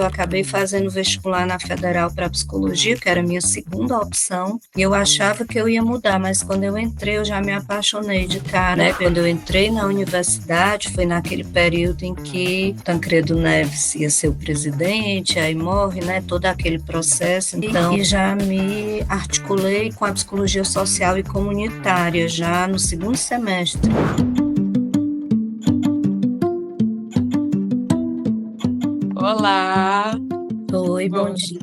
Eu acabei fazendo vestibular na Federal para Psicologia, que era a minha segunda opção, e eu achava que eu ia mudar, mas quando eu entrei eu já me apaixonei de cara, né? Quando eu entrei na universidade, foi naquele período em que Tancredo Neves ia ser o presidente, aí morre, né? Todo aquele processo, então, e já me articulei com a psicologia social e comunitária, já no segundo semestre. Olá! Oi, bom dia.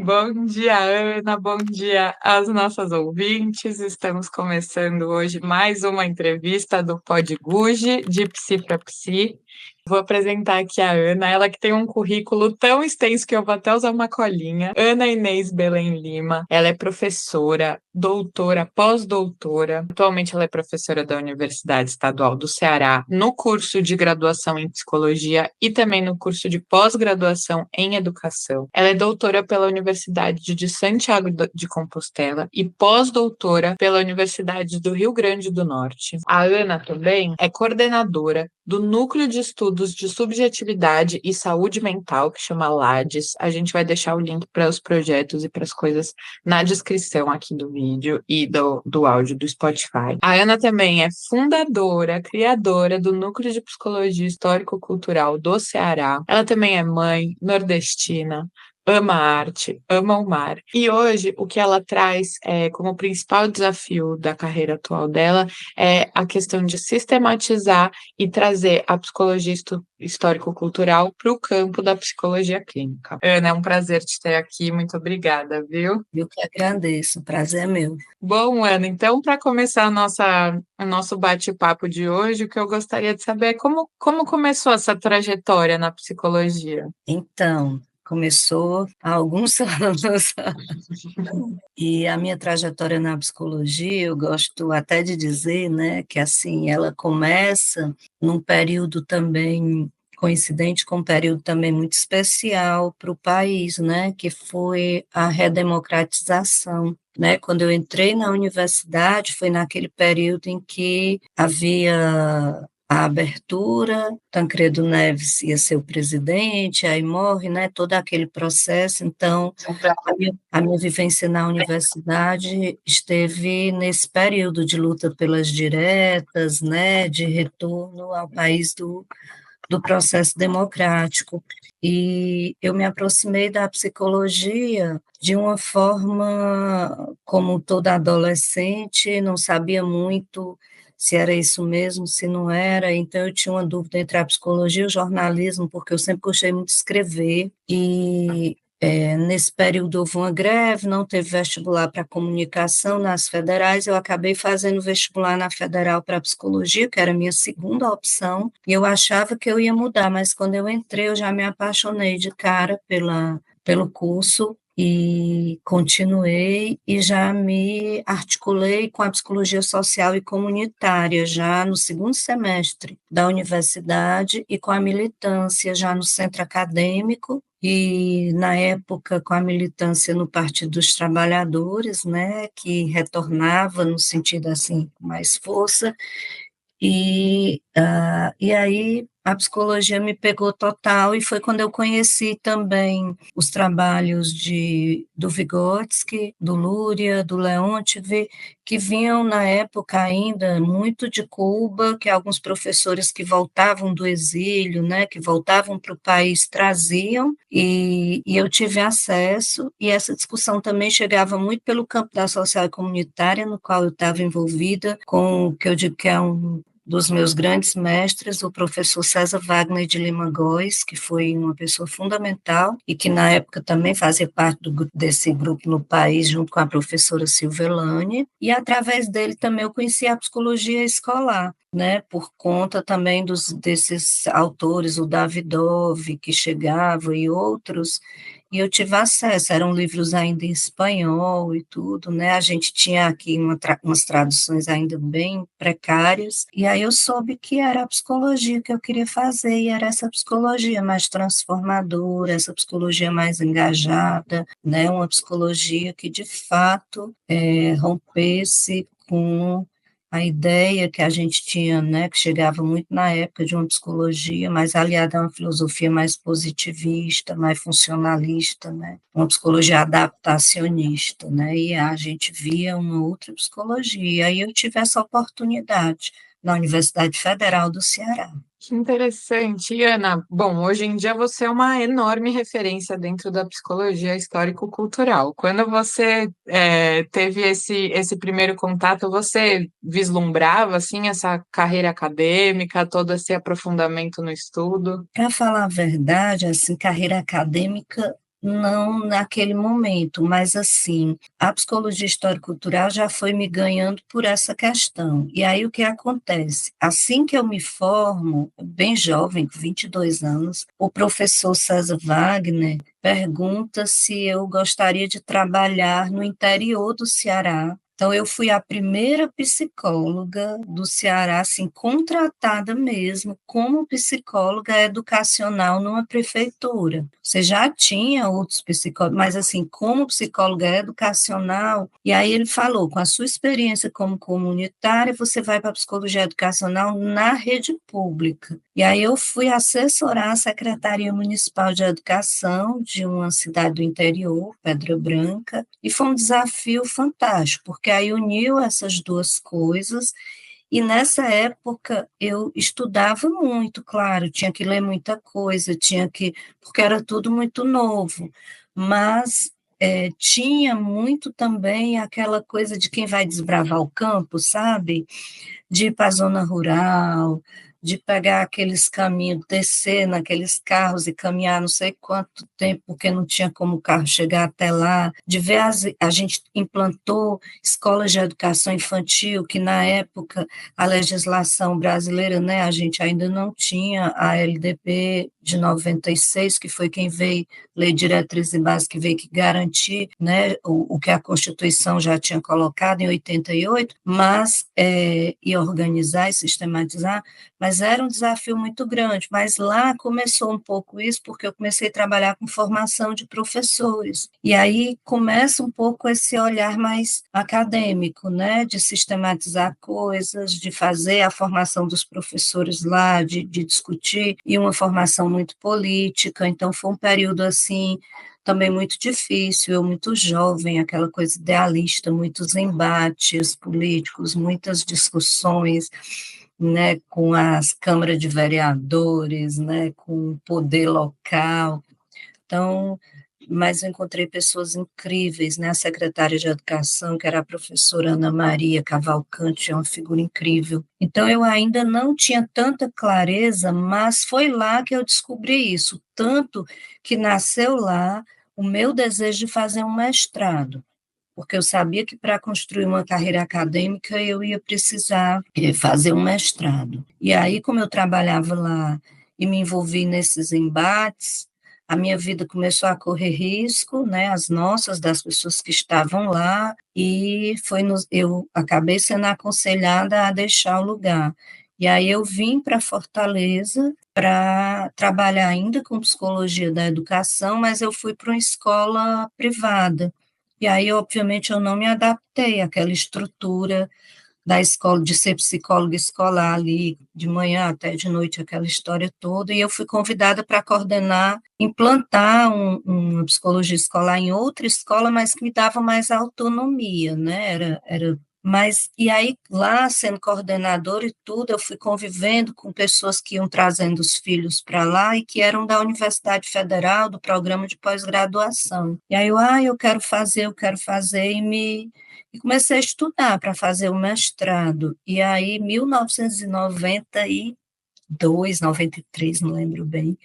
Bom dia, Ana, bom dia às nossas ouvintes. Estamos começando hoje mais uma entrevista do Pod Guge, de Psi para Psi. Vou apresentar aqui a Ana, ela que tem um currículo tão extenso que eu vou até usar uma colinha. Ana Inês Belém Lima, ela é professora, doutora, pós-doutora. Atualmente ela é professora da Universidade Estadual do Ceará, no curso de graduação em psicologia e também no curso de pós-graduação em educação. Ela é doutora pela Universidade de Santiago de Compostela e pós-doutora pela Universidade do Rio Grande do Norte. A Ana também é coordenadora do Núcleo de Estudos de Subjetividade e Saúde Mental, que chama LADES. A gente vai deixar o link para os projetos e para as coisas na descrição aqui do vídeo e do áudio do Spotify. A Ana também é fundadora, criadora do Núcleo de Psicologia Histórico-Cultural do Ceará. Ela também é mãe, nordestina, ama a arte, ama o mar. E hoje o que ela traz como principal desafio da carreira atual dela é a questão de sistematizar e trazer a psicologia histórico-cultural para o campo da psicologia clínica. Ana, é um prazer te ter aqui, muito obrigada, viu? Eu que agradeço, o prazer é meu. Bom, Ana, então, para começar o nosso bate-papo de hoje, o que eu gostaria de saber é como começou essa trajetória na psicologia? Então, começou há alguns anos, e a minha trajetória na psicologia, eu gosto até de dizer, né, que assim, ela começa num período também coincidente com um período também muito especial para o país, né, que foi a redemocratização. Né, quando eu entrei na universidade, foi naquele período em que havia a abertura, Tancredo Neves ia ser o presidente, aí morre, né, todo aquele processo, então a minha vivência na universidade esteve nesse período de luta pelas diretas, né, de retorno ao país do processo democrático. E eu me aproximei da psicologia de uma forma, como toda adolescente, não sabia muito se era isso mesmo, se não era, então eu tinha uma dúvida entre a psicologia e o jornalismo, porque eu sempre gostei muito de escrever, e nesse período houve uma greve, não teve vestibular para comunicação nas federais, eu acabei fazendo vestibular na Federal para Psicologia, que era a minha segunda opção, e eu achava que eu ia mudar, mas quando eu entrei eu já me apaixonei de cara pelo curso, e continuei e já me articulei com a psicologia social e comunitária, já no segundo semestre da universidade e com a militância já no centro acadêmico, e na época com a militância no Partido dos Trabalhadores, né, que retornava no sentido assim com mais força, e aí a psicologia me pegou total, e foi quando eu conheci também os trabalhos do Vygotsky, do Luria, do Leontiev, que vinham na época ainda muito de Cuba, que alguns professores que voltavam do exílio, né, que voltavam para o país, traziam, e eu tive acesso, e essa discussão também chegava muito pelo campo da social e comunitária, no qual eu estava envolvida, com o que eu digo que é um dos meus grandes mestres, o professor César Wagner de Lima Góes, que foi uma pessoa fundamental e que na época também fazia parte desse grupo no país, junto com a professora Silvelane, e através dele também eu conheci a psicologia escolar, né, por conta também desses autores, o Davidov, que chegava, e outros, e eu tive acesso, eram livros ainda em espanhol e tudo, né, a gente tinha aqui umas traduções ainda bem precárias, e aí eu soube que era a psicologia que eu queria fazer, e era essa psicologia mais transformadora, essa psicologia mais engajada, né, uma psicologia que de fato rompesse com a ideia que a gente tinha, né, que chegava muito na época de uma psicologia mais aliada a uma filosofia mais positivista, mais funcionalista, né, uma psicologia adaptacionista, né, e a gente via uma outra psicologia, e eu tive essa oportunidade na Universidade Federal do Ceará. Que interessante. E, Ana, bom, hoje em dia você é uma enorme referência dentro da psicologia histórico-cultural. Quando você teve esse primeiro contato, você vislumbrava, assim, essa carreira acadêmica, todo esse aprofundamento no estudo? Para falar a verdade, assim, carreira acadêmica, não naquele momento, mas assim, a psicologia histórico-cultural já foi me ganhando por essa questão. E aí o que acontece? Assim que eu me formo, bem jovem, com 22 anos, o professor César Wagner pergunta se eu gostaria de trabalhar no interior do Ceará. Então, eu fui a primeira psicóloga do Ceará, assim, contratada mesmo, como psicóloga educacional numa prefeitura. Você já tinha outros psicólogos, mas, assim, como psicóloga educacional, e aí ele falou, com a sua experiência como comunitária, você vai para a psicologia educacional na rede pública. E aí eu fui assessorar a Secretaria Municipal de Educação de uma cidade do interior, Pedra Branca, e foi um desafio fantástico, porque aí uniu essas duas coisas, e nessa época eu estudava muito, claro, tinha que ler muita coisa, porque era tudo muito novo, mas tinha muito também aquela coisa de quem vai desbravar o campo, sabe? De ir para a zona rural, de pegar aqueles caminhos, descer naqueles carros e caminhar não sei quanto tempo, porque não tinha como o carro chegar até lá, de ver a gente implantou escolas de educação infantil, que na época a legislação brasileira, né, a gente ainda não tinha a LDB de 96, que foi quem veio, Lei Diretriz e Base, que veio que garantir, né, o que a Constituição já tinha colocado em 88, mas e organizar e sistematizar, mas era um desafio muito grande. Mas lá começou um pouco isso, porque eu comecei a trabalhar com formação de professores. E aí começa um pouco esse olhar mais acadêmico, né, de sistematizar coisas, de fazer a formação dos professores lá, de discutir, e uma formação muito política. Então, foi um período assim também muito difícil, eu muito jovem, aquela coisa idealista, muitos embates políticos, muitas discussões, né, com as câmaras de vereadores, né, com o poder local. Então, mas eu encontrei pessoas incríveis, né, a secretária de Educação, que era a professora Ana Maria Cavalcante, é uma figura incrível. Então, eu ainda não tinha tanta clareza, mas foi lá que eu descobri isso, tanto que nasceu lá o meu desejo de fazer um mestrado, porque eu sabia que para construir uma carreira acadêmica eu ia precisar fazer um mestrado. E aí, como eu trabalhava lá e me envolvi nesses embates, a minha vida começou a correr risco, né, as nossas, das pessoas que estavam lá, e eu acabei sendo aconselhada a deixar o lugar. E aí eu vim para Fortaleza para trabalhar ainda com psicologia da educação, mas eu fui para uma escola privada. E aí, obviamente, eu não me adaptei àquela estrutura da escola, de ser psicóloga escolar ali, de manhã até de noite, aquela história toda, e eu fui convidada para coordenar, implantar uma psicologia escolar em outra escola, mas que me dava mais autonomia, né, mas, e aí, lá, sendo coordenadora e tudo, eu fui convivendo com pessoas que iam trazendo os filhos para lá e que eram da Universidade Federal, do programa de pós-graduação. E aí, eu quero fazer, e comecei a estudar para fazer o mestrado. E aí, 1992, 93, não lembro bem,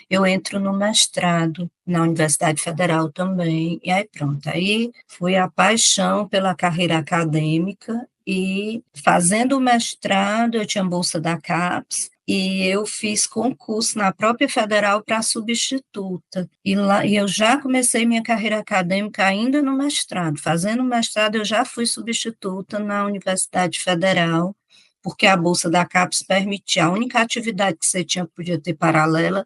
eu entro no mestrado na Universidade Federal também, e aí pronto, aí foi a paixão pela carreira acadêmica, e fazendo o mestrado, eu tinha bolsa da CAPES, e eu fiz concurso na própria federal para substituta, e lá e eu já comecei minha carreira acadêmica ainda no mestrado, fazendo o mestrado eu já fui substituta na Universidade Federal, porque a bolsa da CAPES permitia, a única atividade que você tinha, podia ter paralela,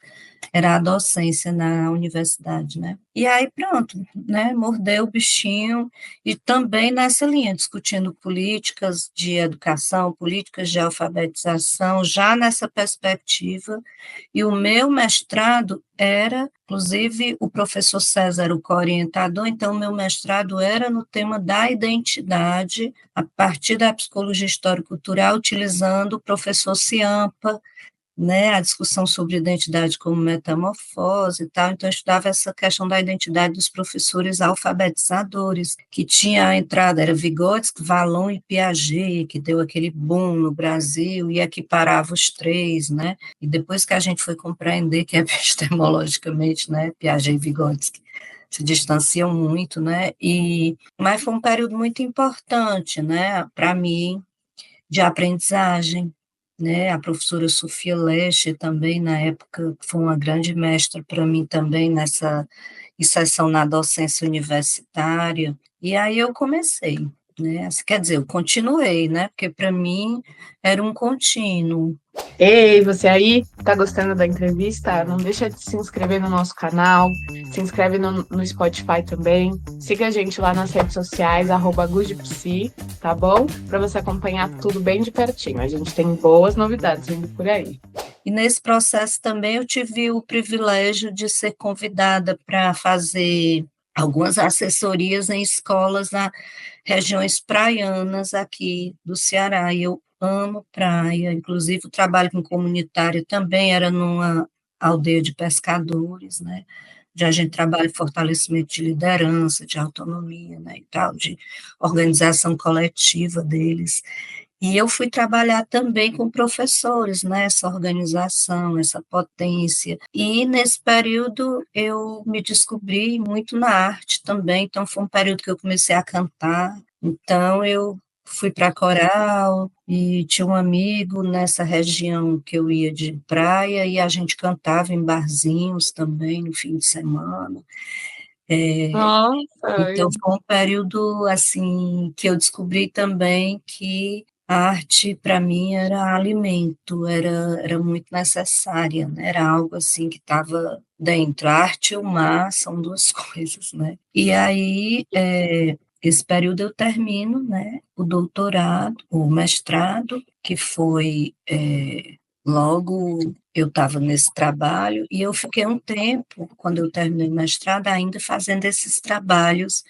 era a docência na universidade, né? E aí, pronto, né, mordeu o bichinho, e também nessa linha, discutindo políticas de educação, políticas de alfabetização, já nessa perspectiva, e o meu mestrado era, inclusive, o professor César era o co-orientador, então o meu mestrado era no tema da identidade, a partir da psicologia histórico-cultural, utilizando o professor Ciampa, né, a discussão sobre identidade como metamorfose e tal, então eu estudava essa questão da identidade dos professores alfabetizadores, que tinha a entrada, era Vygotsky, Vallon e Piaget, que deu aquele boom no Brasil, e equiparava os três, né, e depois que a gente foi compreender que epistemologicamente, né, Piaget e Vygotsky se distanciam muito, né, mas foi um período muito importante, né, para mim, de aprendizagem, né? A professora Sofia Lesch também, na época, foi uma grande mestra para mim também nessa inserção na docência universitária, e aí eu comecei, né? Quer dizer, eu continuei, né? Porque para mim era um contínuo. Ei, você aí, tá gostando da entrevista? Não deixa de se inscrever no nosso canal, se inscreve no Spotify também, siga a gente lá nas redes sociais, @gudpsi, tá bom? Para você acompanhar tudo bem de pertinho. A gente tem boas novidades vindo por aí. E nesse processo também eu tive o privilégio de ser convidada para fazer algumas assessorias em escolas na regiões praianas aqui do Ceará, e eu amo praia, inclusive o trabalho com comunitário também era numa aldeia de pescadores, né, onde a gente trabalha em fortalecimento de liderança, de autonomia, né, e tal, de organização coletiva deles, e eu fui trabalhar também com professores, né, essa organização, essa potência. E nesse período eu me descobri muito na arte também, então foi um período que eu comecei a cantar. Então eu fui para coral e tinha um amigo nessa região que eu ia de praia e a gente cantava em barzinhos também no fim de semana. Nossa, Então foi um período assim que eu descobri também que a arte para mim era alimento, era muito necessária, né? Era algo assim que estava dentro. A arte e o mar são duas coisas, né? E aí esse período eu termino, né? O doutorado, o mestrado, que foi logo eu estava nesse trabalho, e eu fiquei um tempo, quando eu terminei o mestrado, ainda fazendo esses trabalhos.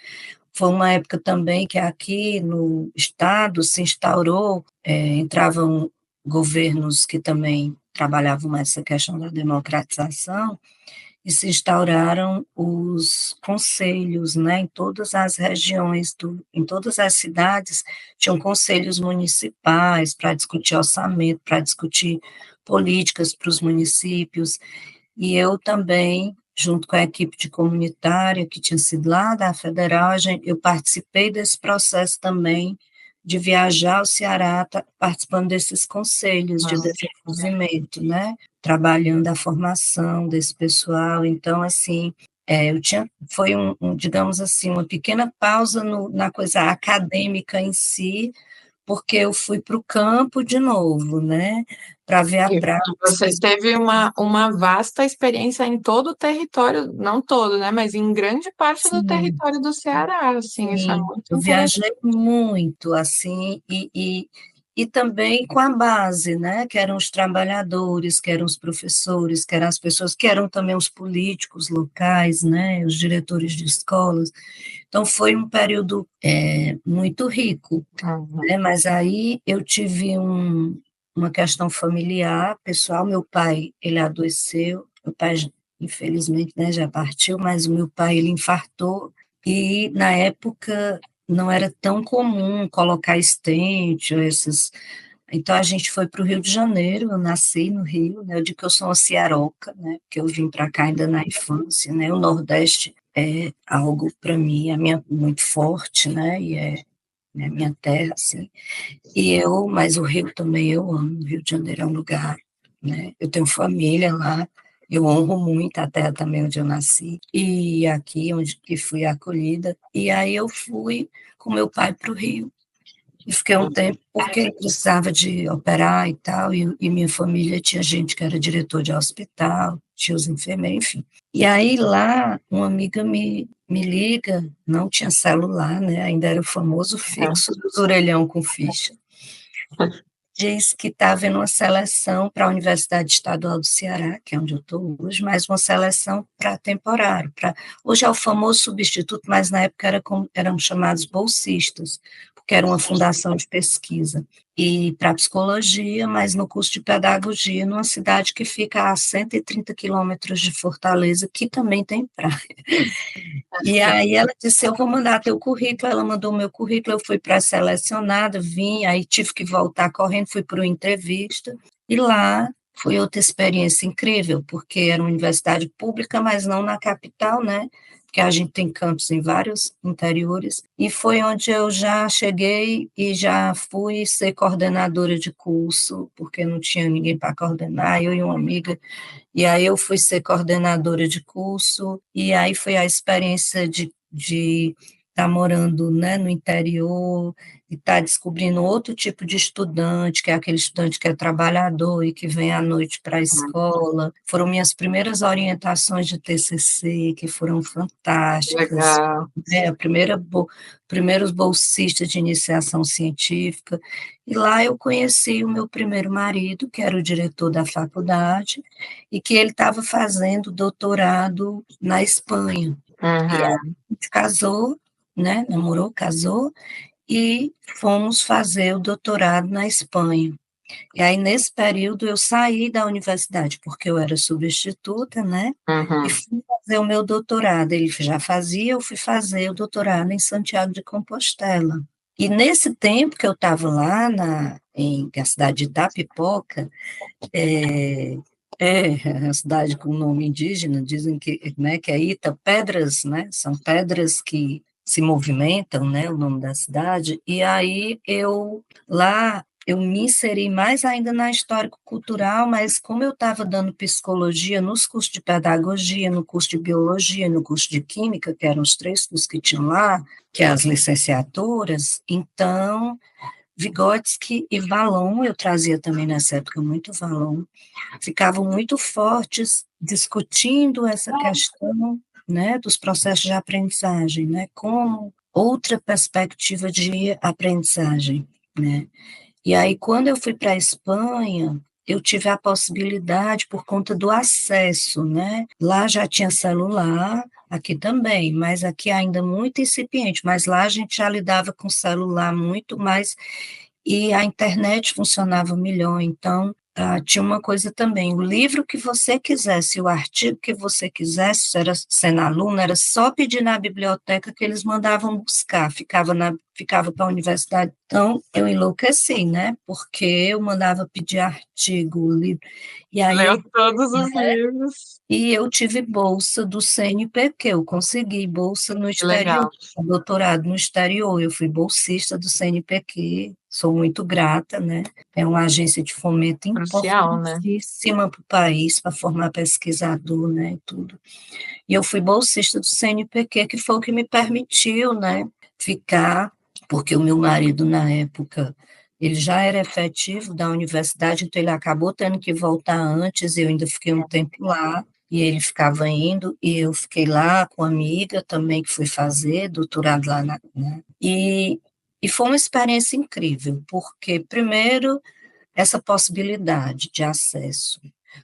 Foi uma época também que aqui no estado se instaurou, entravam governos que também trabalhavam nessa questão da democratização, e se instauraram os conselhos, né, em todas as regiões, em todas as cidades, tinham conselhos municipais para discutir orçamento, para discutir políticas para os municípios, e eu também, junto com a equipe de comunitária, que tinha sido lá da Federal, eu participei desse processo também, de viajar ao Ceará, participando desses conselhos de desenvolvimento, né? Trabalhando a formação desse pessoal. Então, assim, foi digamos assim, uma pequena pausa na coisa acadêmica em si, porque eu fui para o campo de novo, né? Para ver a prática. Você teve uma vasta experiência em todo o território, não todo, né? Mas em grande parte do território do Ceará, assim, isso é Sim, muito eu interessante. viajei muito, assim, e também com a base, né, que eram os trabalhadores, que eram os professores, que eram as pessoas, que eram também os políticos locais, né, os diretores de escolas. Então, foi um período muito rico, Uhum. né, mas aí eu tive uma questão familiar, pessoal, meu pai, ele adoeceu, meu pai, infelizmente, né, já partiu, mas o meu pai, ele infartou, e, na época, não era tão comum colocar stent, então a gente foi para o Rio de Janeiro, eu nasci no Rio, né? Eu digo que eu sou uma cearoca, né? Porque eu vim para cá ainda na infância, né? O Nordeste é algo para mim, muito forte, né? E é minha terra, assim. Mas o Rio também eu amo, o Rio de Janeiro é um lugar, né? Eu tenho família lá, eu honro muito a terra também onde eu nasci, e aqui onde que fui acolhida, e aí eu fui com meu pai para o Rio, e fiquei um tempo porque precisava de operar e tal, e minha família tinha gente que era diretor de hospital, tinha os enfermeiros, enfim. E aí lá, uma amiga me liga, não tinha celular, né, ainda era o famoso fixo dos orelhão com ficha, diz que está havendo uma seleção para a Universidade Estadual do Ceará, que é onde eu estou hoje, mas uma seleção para temporário. Hoje é o famoso substituto, mas na época eram chamados bolsistas, porque era uma fundação de pesquisa. E para psicologia, mas no curso de pedagogia, numa cidade que fica a 130 quilômetros de Fortaleza, que também tem praia. E aí ela disse, eu vou mandar teu currículo, ela mandou meu currículo, eu fui pré-selecionada, vim, aí tive que voltar correndo, fui para uma entrevista, e lá foi outra experiência incrível, porque era uma universidade pública, mas não na capital, né, porque a gente tem campus em vários interiores, e foi onde eu já cheguei e já fui ser coordenadora de curso, porque não tinha ninguém para coordenar, eu e uma amiga. E aí eu fui ser coordenadora de curso, e aí foi a experiência de estar morando, né, no interior, e estar descobrindo outro tipo de estudante, que é aquele estudante que é trabalhador e que vem à noite para a escola. Foram minhas primeiras orientações de TCC, que foram fantásticas. Legal. Né, primeiros bolsistas de iniciação científica, e lá eu conheci o meu primeiro marido, que era o diretor da faculdade, e que ele estava fazendo doutorado na Espanha. E aí a gente casou, né, namorou, casou, e fomos fazer o doutorado na Espanha. E aí, nesse período, eu saí da universidade, porque eu era substituta, né, e fui fazer o meu doutorado. Ele já fazia, eu fui fazer o doutorado em Santiago de Compostela. E nesse tempo que eu estava lá na cidade de Itapipoca, é a cidade com nome indígena, dizem que, né, que é Ita, pedras, né, são pedras que se movimentam, né, o nome da cidade, e aí lá, eu me inseri mais ainda na histórico-cultural, mas como eu estava dando psicologia nos cursos de pedagogia, no curso de biologia, no curso de química, que eram os 3 cursos que tinham lá, que é as licenciaturas, então Vygotsky e Vallon, eu trazia também nessa época muito Vallon, ficavam muito fortes discutindo essa questão, né, dos processos de aprendizagem, né, como outra perspectiva de aprendizagem, né. E aí, quando eu fui para a Espanha, eu tive a possibilidade, por conta do acesso, né? Lá já tinha celular, aqui também, mas aqui ainda muito incipiente, mas lá a gente já lidava com celular muito mais, e a internet funcionava melhor, então tinha uma coisa também, o livro que você quisesse, o artigo que você quisesse, era, sendo aluno, era só pedir na biblioteca que eles mandavam buscar, ficava para a universidade. Então, eu enlouqueci, né? Porque eu mandava pedir artigo, livro, e aí Leu todos os livros. e eu tive bolsa do CNPq, eu consegui bolsa no Que legal. exterior, doutorado no exterior, eu fui bolsista do CNPq, sou muito grata, né? É uma agência de fomento Crucial, né? importantíssima para o país, para formar pesquisador, né, e tudo. E eu fui bolsista do CNPq, que foi o que me permitiu, né, ficar, porque o meu marido, na época, ele já era efetivo da universidade, então ele acabou tendo que voltar antes, eu ainda fiquei um tempo lá, e ele ficava indo, e eu fiquei lá com a amiga também, que fui fazer doutorado lá, né? E foi uma experiência incrível, porque, primeiro, essa possibilidade de acesso.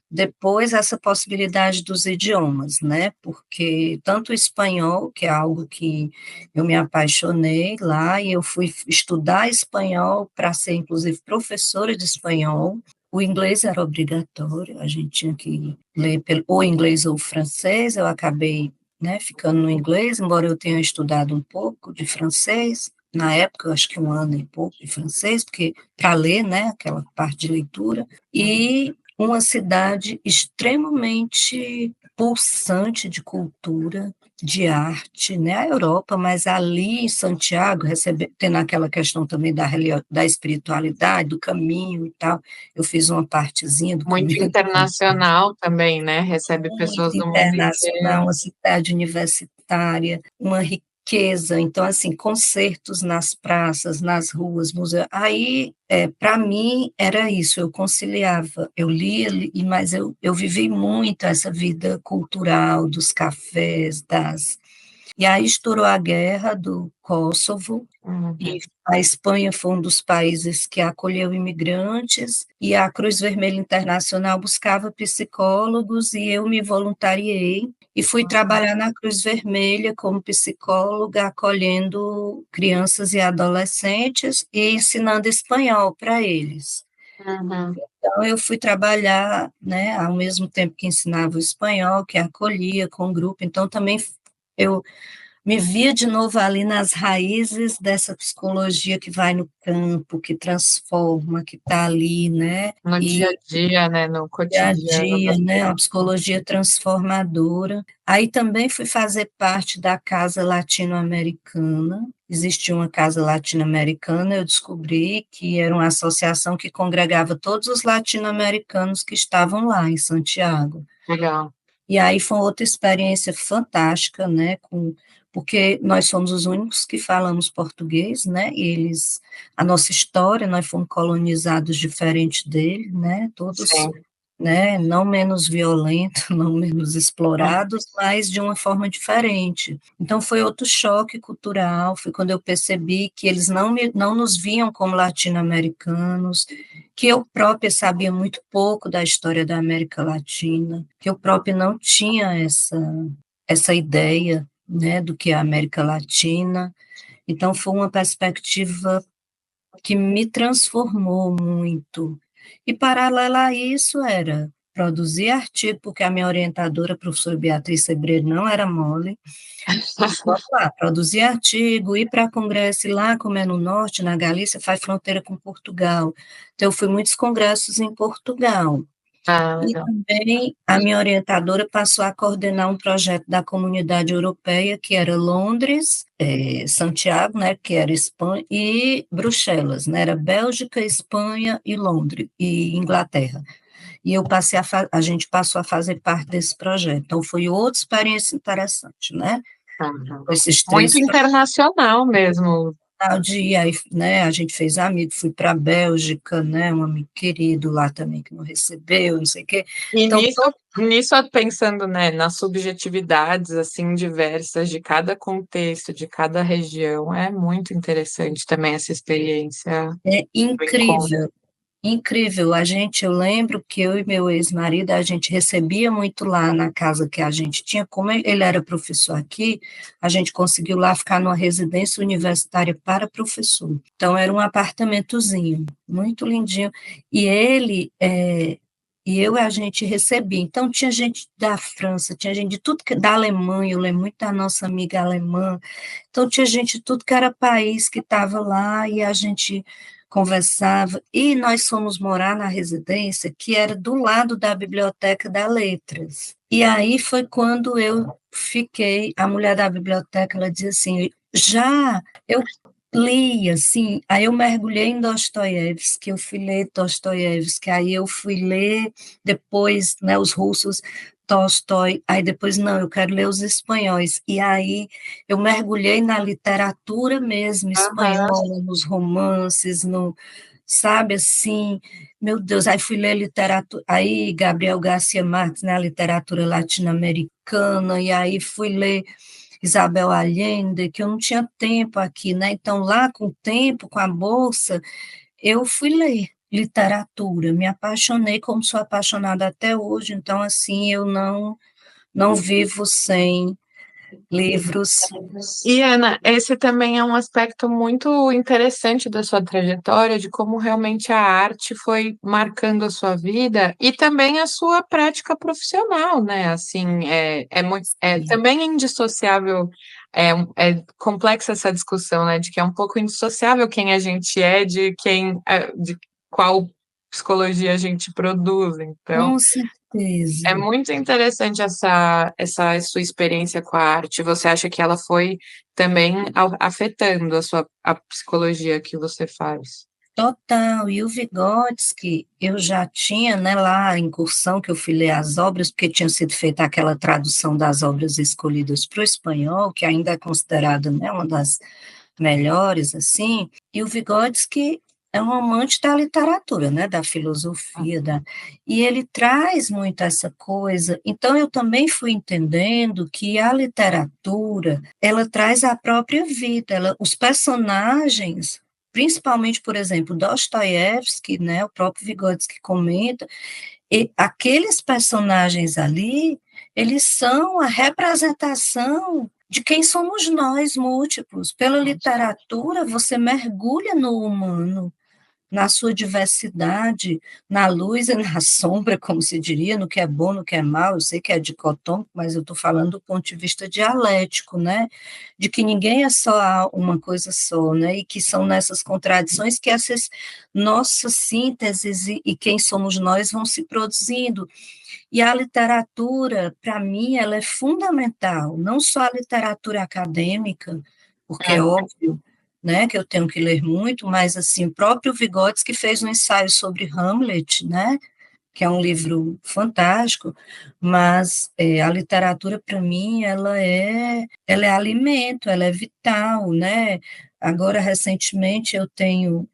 Depois, essa possibilidade dos idiomas, né? Porque tanto o espanhol, que é algo que eu me apaixonei lá, e eu fui estudar espanhol para ser, inclusive, professora de espanhol. O inglês era obrigatório, a gente tinha que ler ou inglês ou francês, eu acabei, né, ficando no inglês, embora eu tenha estudado um pouco de francês, na época, eu acho que 1 ano e pouco de francês, porque para ler, né, aquela parte de leitura, e uma cidade extremamente pulsante de cultura, de arte, né, a Europa, mas ali em Santiago, tendo aquela questão também da espiritualidade, do caminho e tal, eu fiz uma partezinha do Muito caminho. internacional também, né? Recebe Muito pessoas do mundo inteiro. internacional, uma cidade universitária, uma riqueza. Então, assim, concertos nas praças, nas ruas, museus. Aí, para mim, era isso, eu conciliava, eu lia, mas eu vivi muito essa vida cultural dos cafés, E aí estourou a guerra do Kosovo, e a Espanha foi um dos países que acolheu imigrantes, e a Cruz Vermelha Internacional buscava psicólogos, e eu me voluntariei, e fui trabalhar na Cruz Vermelha como psicóloga, acolhendo crianças e adolescentes e ensinando espanhol para eles. Uhum. Então, eu fui trabalhar, né, ao mesmo tempo que ensinava o espanhol, que acolhia com o grupo, então também eu me via de novo ali nas raízes dessa psicologia que vai no campo, que transforma, que está ali, né? No dia a dia, né? No Dia a cotidiano dia, das né? Uma pessoas. psicologia transformadora. Aí também fui fazer parte da Casa Latino-Americana. Existia uma Casa Latino-Americana, eu descobri que era uma associação que congregava todos os latino-americanos que estavam lá em Santiago. Legal. E aí foi outra experiência fantástica, né, porque nós somos os únicos que falamos português, né, e a nossa história, nós fomos colonizados diferente deles, né, todos, Sim. né, não menos violentos, não menos explorados, mas de uma forma diferente. Então foi outro choque cultural, foi quando eu percebi que eles não nos viam como latino-americanos, que eu própria sabia muito pouco da história da América Latina, que eu própria não tinha essa ideia, né, do que é a América Latina. Então, foi uma perspectiva que me transformou muito. E, paralela a isso, era produzir artigo, porque a minha orientadora, a professora Beatriz Sebreiro, não era mole. Vamos lá, produzir artigo, ir para congresso, ir lá, como é no norte, na Galícia, faz fronteira com Portugal. Então, eu fui muitos congressos em Portugal. Ah, E legal. também a minha orientadora passou a coordenar um projeto da Comunidade Europeia, que era Londres, Santiago, né, que era Espanha, e Bruxelas, né, era Bélgica, Espanha e Londres, e Inglaterra. E a gente passou a fazer parte desse projeto. Então, foi outra experiência interessante, né? Uhum. Com esses Muito três internacional mesmo. final de dia, aí, né, a gente fez amigo, fui para a Bélgica, né, um amigo querido lá também que não recebeu, não sei o quê. E Então, nisso pensando, né, nas subjetividades assim diversas de cada contexto, de cada região, é muito interessante também essa experiência é do encontro. incrível, incrível. Eu lembro que eu e meu ex-marido, a gente recebia muito lá na casa que a gente tinha, como ele era professor aqui, a gente conseguiu lá ficar numa residência universitária para professor. Então, era um apartamentozinho, muito lindinho. E a gente recebia. Então, tinha gente da França, tinha gente de tudo que, da Alemanha, eu lembro muito da nossa amiga alemã. Então, tinha gente de tudo que era país que estava lá e a gente conversava. E nós fomos morar na residência que era do lado da Biblioteca da Letras. E aí foi quando eu fiquei, a mulher da biblioteca, ela dizia assim, eu li, assim, aí eu mergulhei em Dostoiévski, eu fui ler Dostoiévski, aí eu fui ler depois, né, os russos, Tolstói, aí depois, não, eu quero ler os espanhóis, e aí eu mergulhei na literatura mesmo, Aham. espanhola, nos romances, no, sabe, assim, meu Deus, aí fui ler literatura, aí Gabriel Garcia Marques, né, a literatura latino-americana, e aí fui ler Isabel Allende, que eu não tinha tempo aqui, né? Então, lá com o tempo, com a bolsa, eu fui ler literatura, me apaixonei como sou apaixonada até hoje, então, assim, eu não vivo sem livros. E, Ana, esse também é um aspecto muito interessante da sua trajetória, de como realmente a arte foi marcando a sua vida e também a sua prática profissional, né? Assim, também é indissociável, é complexa essa discussão, né? De que é um pouco indissociável quem a gente é de qual psicologia a gente produz. Então, Com certeza. é muito interessante essa sua experiência com a arte. Você acha que ela foi também afetando a psicologia que você faz? Total, e o Vygotsky, eu já tinha, né, lá a incursão que eu fui ler as obras, porque tinha sido feita aquela tradução das obras escolhidas para o espanhol, que ainda é considerada, né, uma das melhores, assim, e o Vygotsky é um amante da literatura, né, da filosofia, e ele traz muito essa coisa, então eu também fui entendendo que a literatura, ela traz a própria vida, os personagens, principalmente, por exemplo, Dostoiévski, né, o próprio Vygotsky comenta, e aqueles personagens ali, eles são a representação de quem somos nós, múltiplos. Pela literatura, você mergulha no humano, na sua diversidade, na luz e na sombra, como se diria, no que é bom, no que é mal. Eu sei que é dicotômico, mas eu estou falando do ponto de vista dialético, né? De que ninguém é só uma coisa só, né? E que são nessas contradições que essas nossas sínteses e quem somos nós vão se produzindo. E a literatura, para mim, ela é fundamental, não só a literatura acadêmica, porque é óbvio, né, que eu tenho que ler muito, mas assim, o próprio Vygotsky fez um ensaio sobre Hamlet, né, que é um livro fantástico, mas a literatura para mim ela é alimento, ela é vital, né? Agora recentemente eu tenho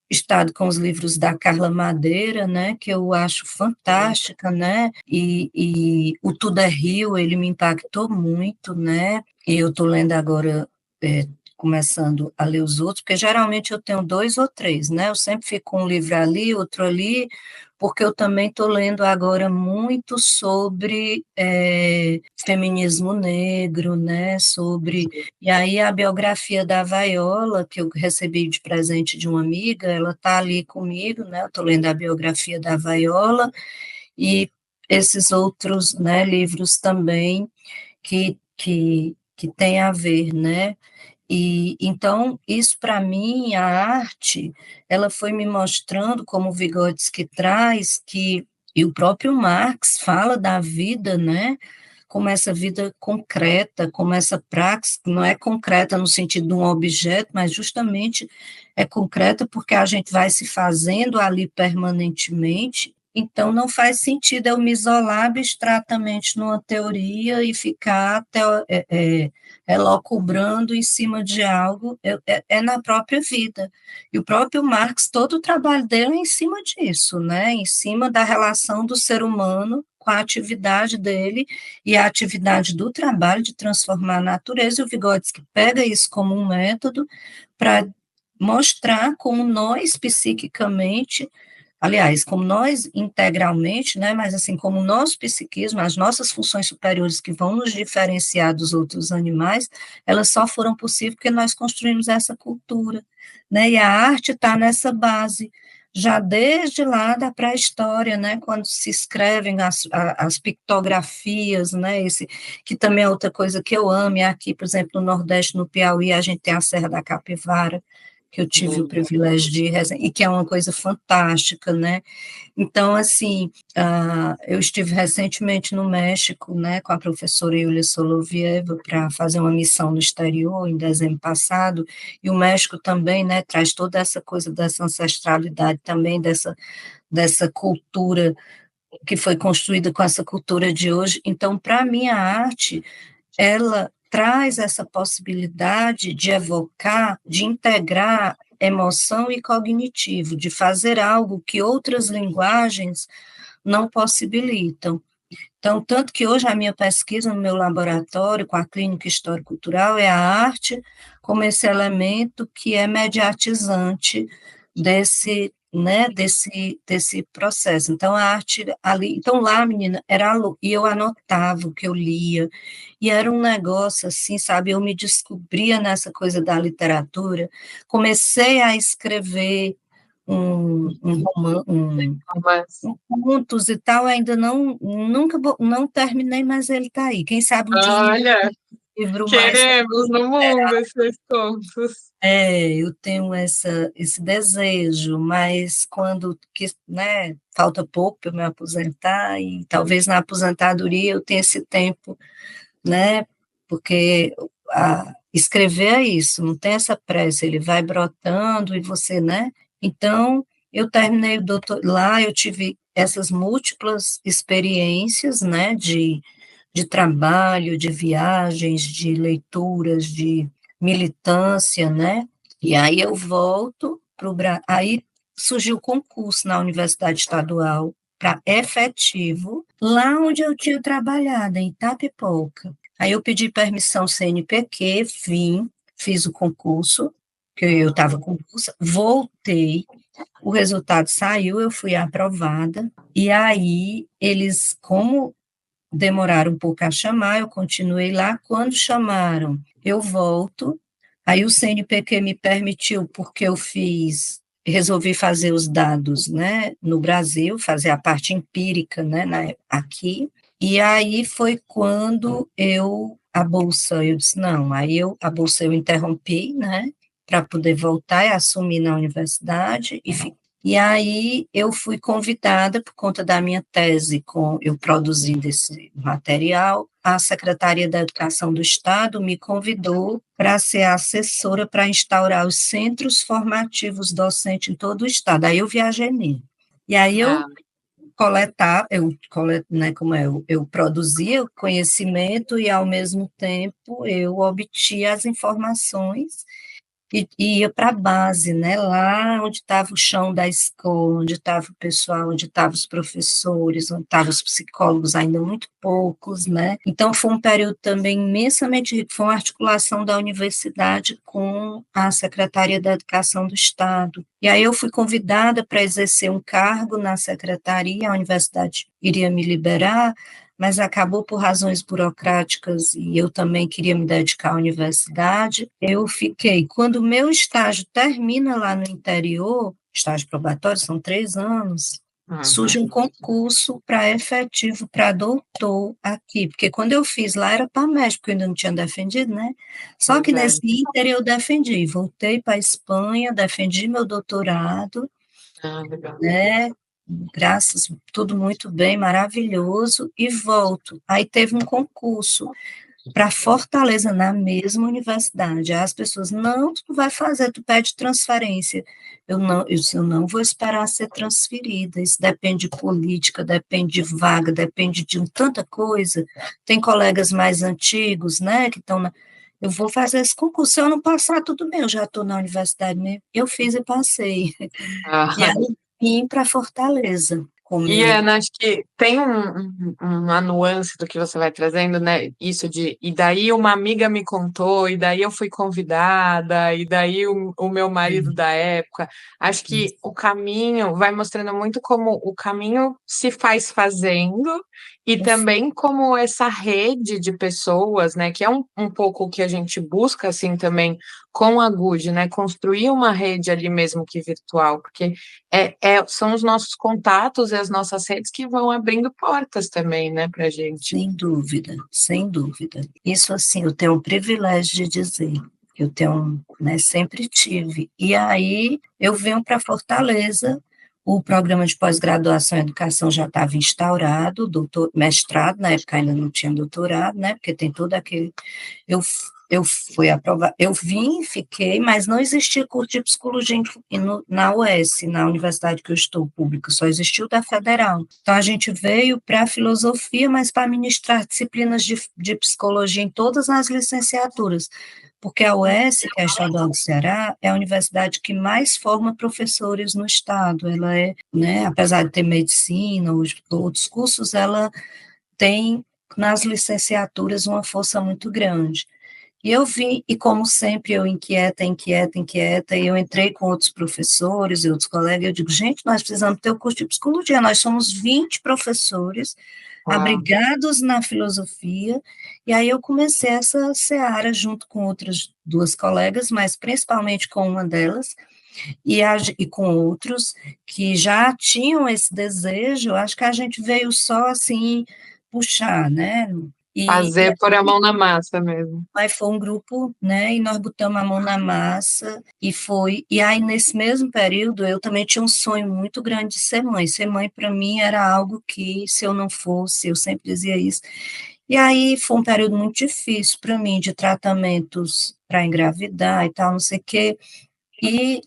estado com os livros da Carla Madeira, né, que eu acho fantástica, né, e o Tudo é Rio, ele me impactou muito, né, e eu estou lendo agora, começando a ler os outros, porque geralmente eu tenho dois ou três, né, eu sempre fico com um livro ali, outro ali, porque eu também estou lendo agora muito sobre feminismo negro, né, sobre... E aí a biografia da Viola, que eu recebi de presente de uma amiga, ela está ali comigo, né, eu estou lendo a biografia da Viola, e esses outros, né, livros também que tem a ver, né, e então, isso para mim, a arte, ela foi me mostrando, como o Vygotsky traz, que, e o próprio Marx fala da vida, né? Como essa vida concreta, como essa praxe, não é concreta no sentido de um objeto, mas justamente é concreta porque a gente vai se fazendo ali permanentemente. Então, não faz sentido eu me isolar abstratamente numa teoria e ficar elocubrando em cima de algo, é na própria vida. E o próprio Marx, todo o trabalho dele é em cima disso, né? Em cima da relação do ser humano com a atividade dele e a atividade do trabalho de transformar a natureza. E o Vygotsky pega isso como um método para mostrar como nós, psiquicamente, aliás, como nós integralmente, né, mas assim, como o nosso psiquismo, as nossas funções superiores que vão nos diferenciar dos outros animais, elas só foram possíveis porque nós construímos essa cultura, né, e a arte está nessa base, já desde lá da pré-história, né, quando se escrevem as pictografias, né, que também é outra coisa que eu amo, e aqui, por exemplo, no Nordeste, no Piauí, a gente tem a Serra da Capivara, que eu tive o privilégio de e que é uma coisa fantástica, né? Então, assim, eu estive recentemente no México, né, com a professora Yulia Solovieva para fazer uma missão no exterior em dezembro passado, e o México também, né, traz toda essa coisa dessa ancestralidade também, dessa cultura que foi construída com essa cultura de hoje. Então, para mim, a arte, ela traz essa possibilidade de evocar, de integrar emoção e cognitivo, de fazer algo que outras linguagens não possibilitam. Então, tanto que hoje a minha pesquisa no meu laboratório com a clínica histórico-cultural é a arte como esse elemento que é mediatizante desse processo. Então, a arte ali, então lá, menina, e eu anotava o que eu lia, e era um negócio assim, sabe, eu me descobria nessa coisa da literatura, comecei a escrever contos e tal, ainda nunca terminei, mas ele está aí. Quem sabe um dia Olha, um livro mais. queremos no mundo esses contos. Eu tenho esse desejo, mas né, falta pouco para eu me aposentar, e talvez na aposentadoria eu tenha esse tempo, né, porque escrever é isso, não tem essa pressa, ele vai brotando e você, né, Então, eu terminei o doutor lá, eu tive essas múltiplas experiências, né, de trabalho, de viagens, de leituras, de militância, né, e aí eu volto para o Brasil, aí surgiu o concurso na Universidade Estadual para efetivo, lá onde eu tinha trabalhado, em Itapipoca. Aí eu pedi permissão CNPq, vim, fiz o concurso, que eu estava com bolsa, voltei, o resultado saiu, eu fui aprovada, e aí eles, como demoraram um pouco a chamar, eu continuei lá, quando chamaram, eu volto, aí o CNPq me permitiu, porque eu resolvi fazer os dados, né, no Brasil, fazer a parte empírica, né, aqui, e aí foi quando a bolsa, eu disse, não, a bolsa eu interrompi, né, para poder voltar e assumir na universidade, e aí eu fui convidada, por conta da minha tese, eu produzindo esse material, a Secretaria da Educação do Estado me convidou para ser assessora para instaurar os centros formativos docentes em todo o Estado. Aí eu viajei nele. E aí né, eu produzia o conhecimento e, ao mesmo tempo, eu obtia as informações e ia para a base, né, lá onde estava o chão da escola, onde estava o pessoal, onde estavam os professores, onde estavam os psicólogos, ainda muito poucos, né. Então, foi um período também imensamente rico, foi uma articulação da universidade com a Secretaria da Educação do Estado. E aí eu fui convidada para exercer um cargo na secretaria, a universidade iria me liberar, mas acabou por razões burocráticas e eu também queria me dedicar à universidade. Eu fiquei, quando o meu estágio termina lá no interior, estágio probatório são 3 anos, surge um concurso para efetivo, para doutor aqui, porque quando eu fiz lá era para médico, porque eu ainda não tinha defendido, né? Só que nesse ínter eu defendi, voltei para a Espanha, defendi meu doutorado, né? Graças, tudo muito bem, maravilhoso, e volto. Aí teve um concurso para Fortaleza, na mesma universidade. Aí as pessoas, não, tu não vai fazer, tu pede transferência. Eu disse, eu não vou esperar ser transferida, isso depende de política, depende de vaga, depende de tanta coisa. Tem colegas mais antigos, né, que estão eu vou fazer esse concurso, se eu não passar, tudo bem, eu já estou na universidade mesmo. Eu fiz e passei. E aí vim para Fortaleza. E, Ana, acho que tem uma nuance do que você vai trazendo, né? Isso e daí uma amiga me contou, e daí eu fui convidada, e daí o meu marido da época. Acho que o caminho vai mostrando muito como o caminho se faz fazendo, e também como essa rede de pessoas, né? Que é um pouco o que a gente busca, assim, também com a GUD, né? Construir uma rede ali mesmo que virtual, porque são os nossos contatos e as nossas redes que vão abrindo portas também, né, para a gente. Sem dúvida, sem dúvida. Isso, assim, eu tenho o privilégio de dizer, eu tenho, né, sempre tive. E aí, eu venho para Fortaleza, o programa de pós-graduação em educação já estava instaurado, mestrado, na época ainda não tinha doutorado, né, porque tem todo aquele... Eu fui aprovada, eu vim, fiquei, mas não existia curso de psicologia na UES, na universidade que eu estou, pública, só existiu da Federal. Então, a gente veio para a filosofia, mas para ministrar disciplinas de psicologia em todas as licenciaturas, porque a UES, que é a Estadual do Ceará, é a universidade que mais forma professores no estado. Ela é, né, apesar de ter medicina, outros cursos, ela tem nas licenciaturas uma força muito grande. E eu vim, e como sempre, eu inquieta, e eu entrei com outros professores e outros colegas, eu digo, gente, nós precisamos ter o curso de psicologia, nós somos 20 professores, abrigados na filosofia, e aí eu comecei essa seara junto com outras 2 colegas, mas principalmente com uma delas, e com outros que já tinham esse desejo, acho que a gente veio só assim, puxar, né, Fazer por a mão na massa mesmo. Aí foi um grupo, né, e nós botamos a mão na massa, e aí nesse mesmo período eu também tinha um sonho muito grande de ser mãe para mim era algo que se eu não fosse, eu sempre dizia isso, e aí foi um período muito difícil para mim, de tratamentos para engravidar e tal, não sei o quê, e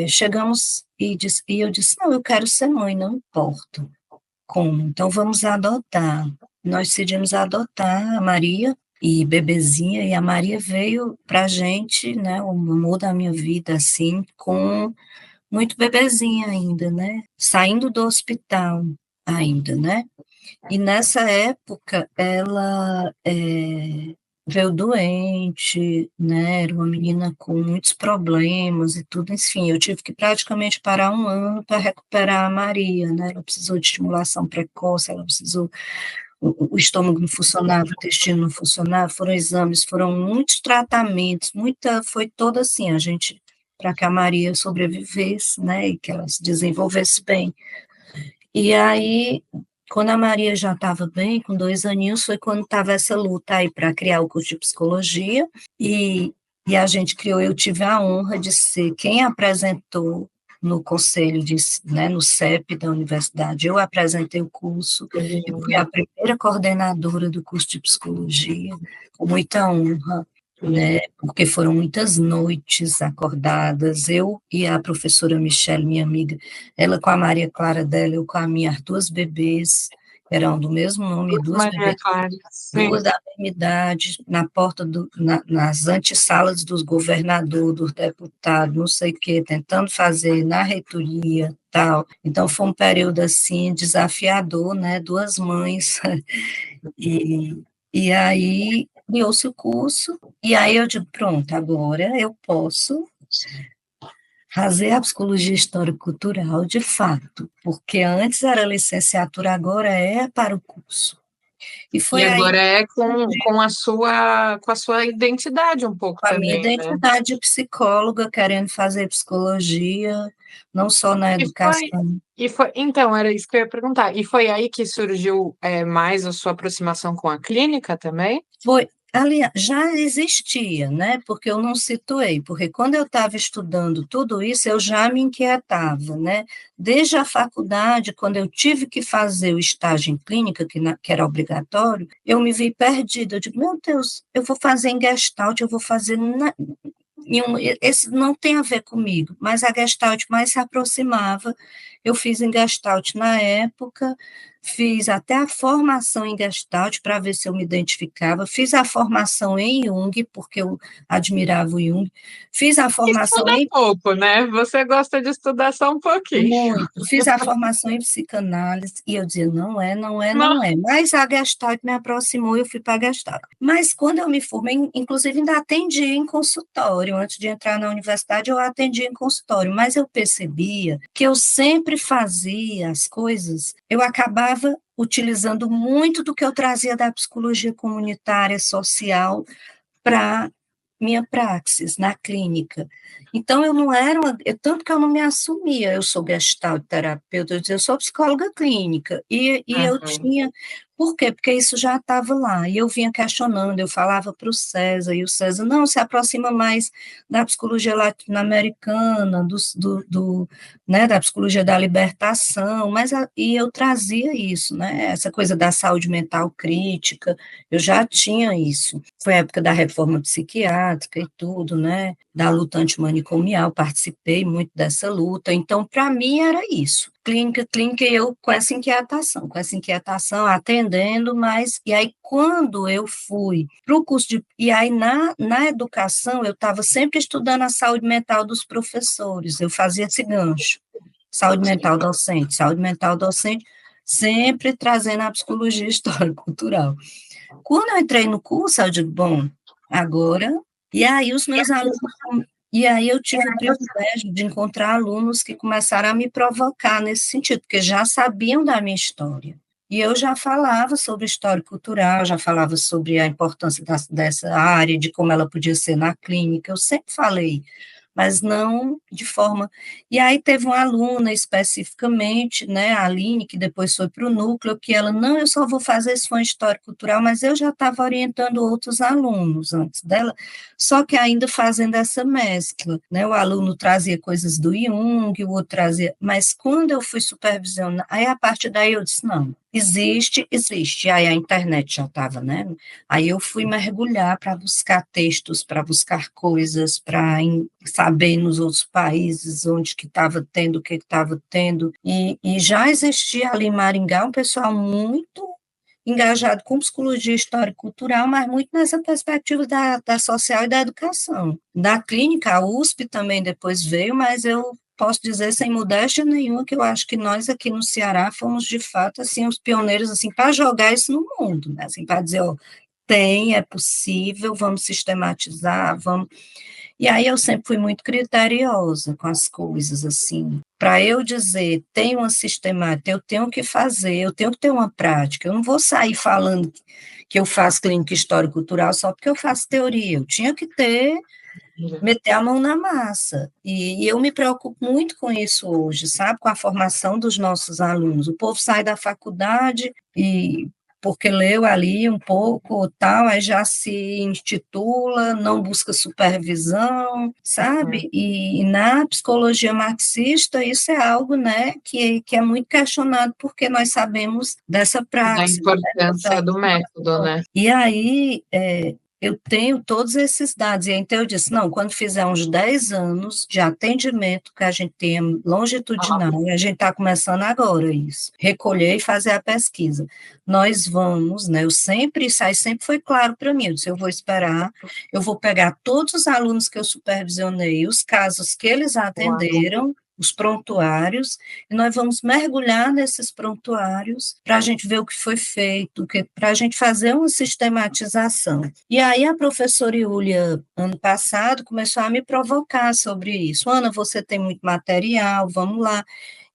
chegamos e eu disse, não, eu quero ser mãe, não importa como, então vamos adotar. Nós decidimos adotar a Maria e bebezinha, e a Maria veio para a gente, né, o amor da minha vida, assim, com muito bebezinha ainda, né, saindo do hospital ainda, né, e nessa época ela veio doente, né, era uma menina com muitos problemas e tudo, enfim, eu tive que praticamente parar um ano para recuperar a Maria, né, ela precisou de estimulação precoce, ela precisou, o estômago não funcionava, o intestino não funcionava, foram exames, foram muitos tratamentos, foi toda assim, a gente, para que a Maria sobrevivesse, né, e que ela se desenvolvesse bem. E aí, quando a Maria já estava bem, com 2 aninhos, foi quando estava essa luta aí para criar o curso de psicologia, e a gente criou, eu tive a honra de ser quem apresentou no conselho, né, no CEP da universidade, eu apresentei o curso, eu fui a primeira coordenadora do curso de psicologia, com muita honra, né, porque foram muitas noites acordadas, eu e a professora Michelle, minha amiga, ela com a Maria Clara dela, eu com a minha, 2 bebês, eram do mesmo nome, duas Maria bebês, Clara, sim. duas da mesma idade, na porta, nas antessalas dos governadores, dos deputados, não sei o quê, tentando fazer na reitoria, tal. Então, foi um período, assim, desafiador, né, 2 mães, e, e aí criou-se o curso, e aí eu digo, pronto, agora eu posso fazer a psicologia histórico-cultural de fato, porque antes era licenciatura, agora é para o curso. E E foi aí agora é com a sua identidade um pouco com a minha também, né? identidade de psicóloga, querendo fazer psicologia, não só na E foi, educação. então, era isso que eu ia perguntar. E foi aí que surgiu mais a sua aproximação com a clínica também? Foi, aliás, já existia, né? Porque eu não situei, porque quando eu estava estudando tudo isso, eu já me inquietava, né? Desde a faculdade, quando eu tive que fazer o estágio em clínica, que era obrigatório, eu me vi perdida. Eu digo, meu Deus, eu vou fazer em Gestalt, eu vou fazer esse não tem a ver comigo, mas a Gestalt mais se aproximava. Eu fiz em Gestalt na época, fiz até a formação em Gestalt para ver se eu me identificava, fiz a formação em Jung, porque eu admirava o Jung, fiz a formação Estuda em pouco, né? Você gosta de estudar só um pouquinho. muito, fiz a formação em psicanálise, e eu dizia, não é, não é, Não. não é. Mas a Gestalt me aproximou e eu fui para a Gestalt. Mas quando eu me formei, inclusive ainda atendi em consultório, antes de entrar na universidade eu atendi em consultório, mas eu percebia que eu sempre fazia as coisas, eu acabava utilizando muito do que eu trazia da psicologia comunitária, social, para minha praxis na clínica. Então, eu não era tanto que eu não me assumia, eu sou gestalt terapeuta, eu dizia, eu sou psicóloga clínica, e eu Uhum. tinha, por quê? Porque isso já estava lá, e eu vinha questionando, eu falava para o César, e o César, não, se aproxima mais da psicologia latino-americana, né, da psicologia da libertação, e eu trazia isso, né, essa coisa da saúde mental crítica, eu já tinha isso. Foi a época da reforma psiquiátrica e tudo, né? Da luta antimanicomial, participei muito dessa luta. Então, para mim, era isso. Clínica, clínica, e eu com essa inquietação, atendendo, mas. E aí, quando eu fui para o curso de. E aí, na educação, eu estava sempre estudando a saúde mental dos professores, eu fazia esse gancho. Saúde mental docente, sempre trazendo a psicologia histórico-cultural. Quando eu entrei no curso, eu digo, bom, agora. E aí os meus alunos. E aí eu tive o privilégio de encontrar alunos que começaram a me provocar nesse sentido, porque já sabiam da minha história. E eu já falava sobre história cultural, já falava sobre a importância dessa área, de como ela podia ser na clínica, eu sempre falei, mas não de forma. E aí teve uma aluna especificamente, né, a Aline, que depois foi para o núcleo, que ela, não, eu só vou fazer esse fã histórico-cultural, mas eu já estava orientando outros alunos antes dela, só que ainda fazendo essa mescla, né, o aluno trazia coisas do Jung, o outro trazia, mas quando eu fui supervisionar, aí a partir daí eu disse, não, Existe. E aí a internet já estava, né? Aí eu fui mergulhar para buscar textos, para buscar coisas, para saber nos outros países onde que estava tendo, o que estava tendo. E já existia ali em Maringá um pessoal muito engajado com psicologia histórica e cultural, mas muito nessa perspectiva da social e da educação. Da clínica, a USP também depois veio, mas eu posso dizer sem modéstia nenhuma que eu acho que nós aqui no Ceará fomos de fato assim os pioneiros assim para jogar isso no mundo, né? Assim, para dizer, ó, tem, é possível, vamos sistematizar, vamos. E aí eu sempre fui muito criteriosa com as coisas, assim. Para eu dizer, tem uma sistemática, eu tenho que fazer, eu tenho que ter uma prática. Eu não vou sair falando que eu faço clínica histórico-cultural só porque eu faço teoria. Eu tinha que ter, meter a mão na massa. E eu me preocupo muito com isso hoje, sabe? Com a formação dos nossos alunos. O povo sai da faculdade e porque leu ali um pouco, tal, aí já se intitula, não busca supervisão, sabe? E na psicologia marxista isso é algo, né, que é muito questionado porque nós sabemos dessa Da prática, importância do método, né? e aí, eu tenho todos esses dados, e então eu disse, não, quando fizer uns 10 anos de atendimento, que a gente tenha longitudinal, e a gente está começando agora isso, recolher e fazer a pesquisa, nós vamos, né, isso aí sempre foi claro para mim, eu disse, eu vou esperar, eu vou pegar todos os alunos que eu supervisionei, os casos que eles atenderam, os prontuários, e nós vamos mergulhar nesses prontuários para a gente ver o que foi feito, para a gente fazer uma sistematização. E aí a professora Iúlia, ano passado, começou a me provocar sobre isso. Ana, você tem muito material, vamos lá.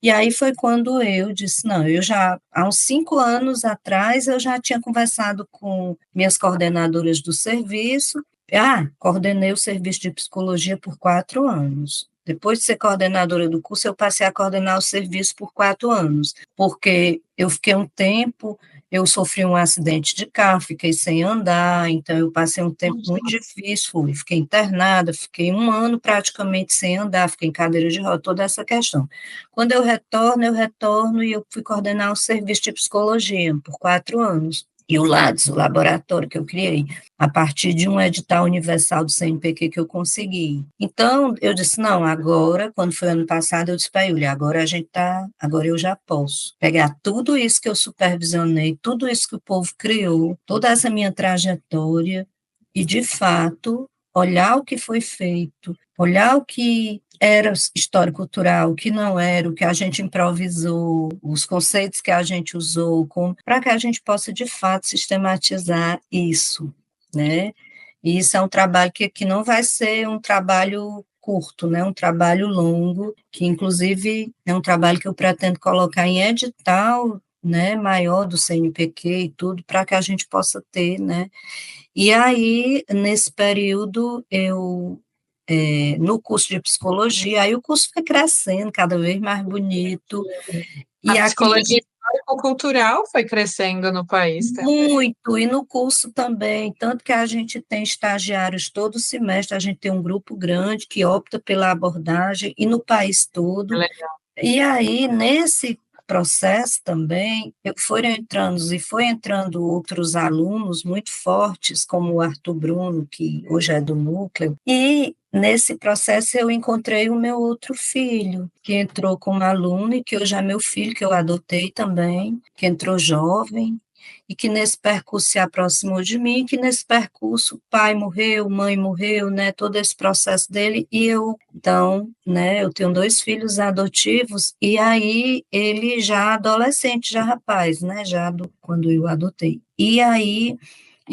E aí foi quando eu disse, não, eu já, há uns 5 anos atrás, eu já tinha conversado com minhas coordenadoras do serviço, coordenei o serviço de psicologia por 4 anos. Depois de ser coordenadora do curso, eu passei a coordenar o serviço por 4 anos, porque eu fiquei um tempo, eu sofri um acidente de carro, fiquei sem andar, então eu passei um tempo muito difícil, fiquei internada, fiquei 1 ano praticamente sem andar, fiquei em cadeira de roda, toda essa questão. Quando eu retorno e eu fui coordenar o serviço de psicologia por 4 anos. E o LADS, o laboratório que eu criei, a partir de um edital universal do CNPq que eu consegui. Então, eu disse, não, agora, quando foi ano passado, eu disse para a Yulia, agora eu já posso pegar tudo isso que eu supervisionei, tudo isso que o povo criou, toda essa minha trajetória, e, de fato, olhar o que foi feito, olhar o que era histórico-cultural, o que não era, o que a gente improvisou, os conceitos que a gente usou, para que a gente possa, de fato, sistematizar isso, né? E isso é um trabalho que não vai ser um trabalho curto, né? Um trabalho longo, que, inclusive, é um trabalho que eu pretendo colocar em edital, né, maior do CNPq e tudo, para que a gente possa ter, né? E aí, nesse período, no curso de psicologia, aí o curso foi crescendo, cada vez mais bonito, A e psicologia histórico-cultural foi crescendo no país também. muito, e no curso também, tanto que a gente tem estagiários todo semestre, a gente tem um grupo grande que opta pela abordagem, e no país todo, e aí, nesse processo também, foi entrando outros alunos muito fortes, como o Arthur Bruno, que hoje é do núcleo, e nesse processo eu encontrei o meu outro filho, que entrou como aluno, e que hoje é meu filho, que eu adotei também, que entrou jovem, e que nesse percurso se aproximou de mim, que nesse percurso pai morreu, mãe morreu, né, todo esse processo dele, e então, né, eu tenho 2 filhos adotivos, e aí ele já adolescente, já rapaz, né, quando eu adotei. E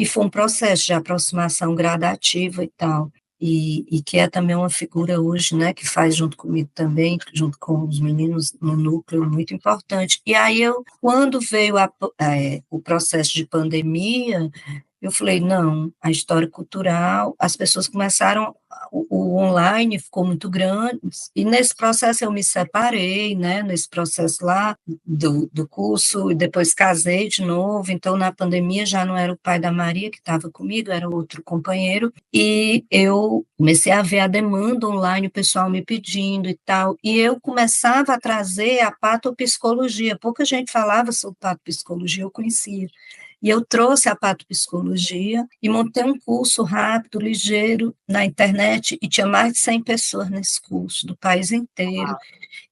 foi um processo de aproximação gradativa e tal, e que é também uma figura hoje, né, que faz junto comigo também, junto com os meninos no núcleo, muito importante. E aí quando veio o processo de pandemia, Eu falei, não, a história cultural, as pessoas começaram, o online ficou muito grande, e nesse processo eu me separei, né, nesse processo lá do curso, e depois casei de novo, então na pandemia já não era o pai da Maria que estava comigo, era outro companheiro, e eu comecei a ver a demanda online, o pessoal me pedindo e tal, e eu começava a trazer a patopsicologia, pouca gente falava sobre patopsicologia, eu conhecia, e eu trouxe a patopsicologia e montei um curso rápido, ligeiro, na internet, e tinha mais de 100 pessoas nesse curso, do país inteiro.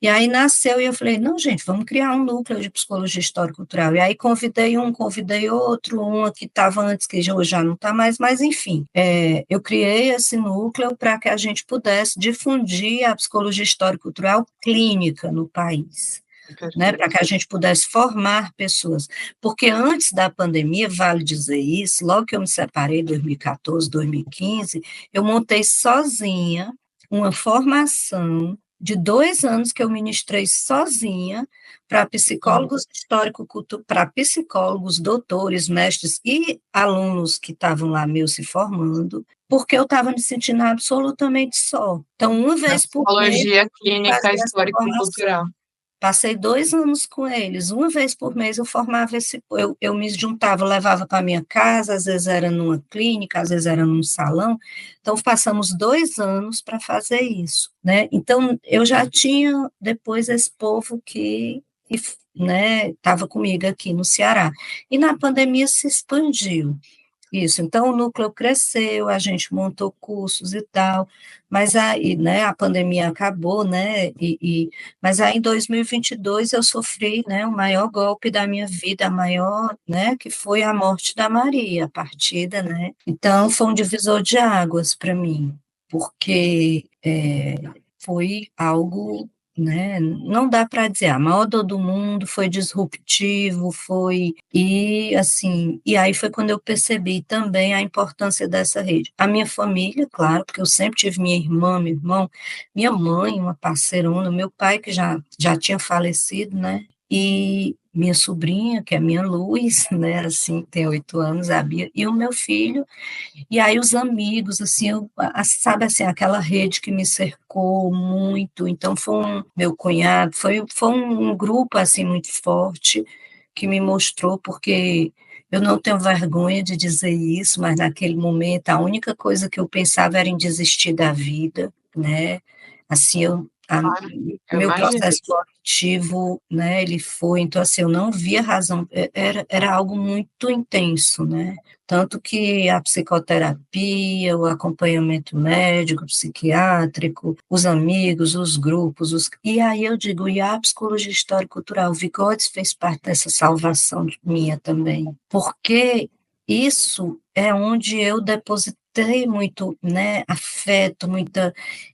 E aí nasceu, e eu falei, não, gente, vamos criar um núcleo de psicologia histórico-cultural. E aí convidei um, convidei outro, uma que estava antes, que hoje já não está mais, mas enfim, eu criei esse núcleo para que a gente pudesse difundir a psicologia histórico-cultural clínica no país, né, para que a gente pudesse formar pessoas. Porque antes da pandemia, vale dizer isso, logo que eu me separei, 2014, 2015, eu montei sozinha uma formação de 2 anos que eu ministrei sozinha para psicólogos para psicólogos, doutores, mestres e alunos que estavam lá meio se formando, porque eu estava me sentindo absolutamente só. Então, uma Na vez por mês, psicologia eu clínica fazia essa formação. histórico-cultural. Passei 2 anos com eles, uma vez por mês eu formava eu me juntava, levava para minha casa, às vezes era numa clínica, às vezes era num salão, então passamos 2 anos para fazer isso, né, então eu já tinha depois esse povo que né, estava comigo aqui no Ceará, e na pandemia se expandiu, isso, então o núcleo cresceu, a gente montou cursos e tal, mas aí, né, a pandemia acabou, né, mas aí em 2022 eu sofri, né, o maior golpe da minha vida, a maior, né, que foi a morte da Maria, a partida, né, então foi um divisor de águas para mim, porque foi algo, né? Não dá para dizer, a maior dor do mundo, foi disruptivo, e assim, e aí foi quando eu percebi também a importância dessa rede. A minha família, claro, porque eu sempre tive minha irmã, meu irmão, minha mãe, uma parceirona, meu pai que já tinha falecido, né? E minha sobrinha, que é minha luz, né, assim, tem 8 anos, a Bia, e o meu filho, e aí os amigos, assim, sabe assim, aquela rede que me cercou muito, então meu cunhado, foi um grupo, assim, muito forte, que me mostrou, porque eu não tenho vergonha de dizer isso, mas naquele momento a única coisa que eu pensava era em desistir da vida, né, assim, Claro, eu meu imagino. processo coletivo, né, ele foi, então assim, eu não via razão, era algo muito intenso, né, tanto que a psicoterapia, o acompanhamento médico, psiquiátrico, os amigos, os grupos, e aí eu digo, e a psicologia histórico-cultural, o Vygotsky fez parte dessa salvação minha também, porque isso é onde eu depositei muito, né, afeto,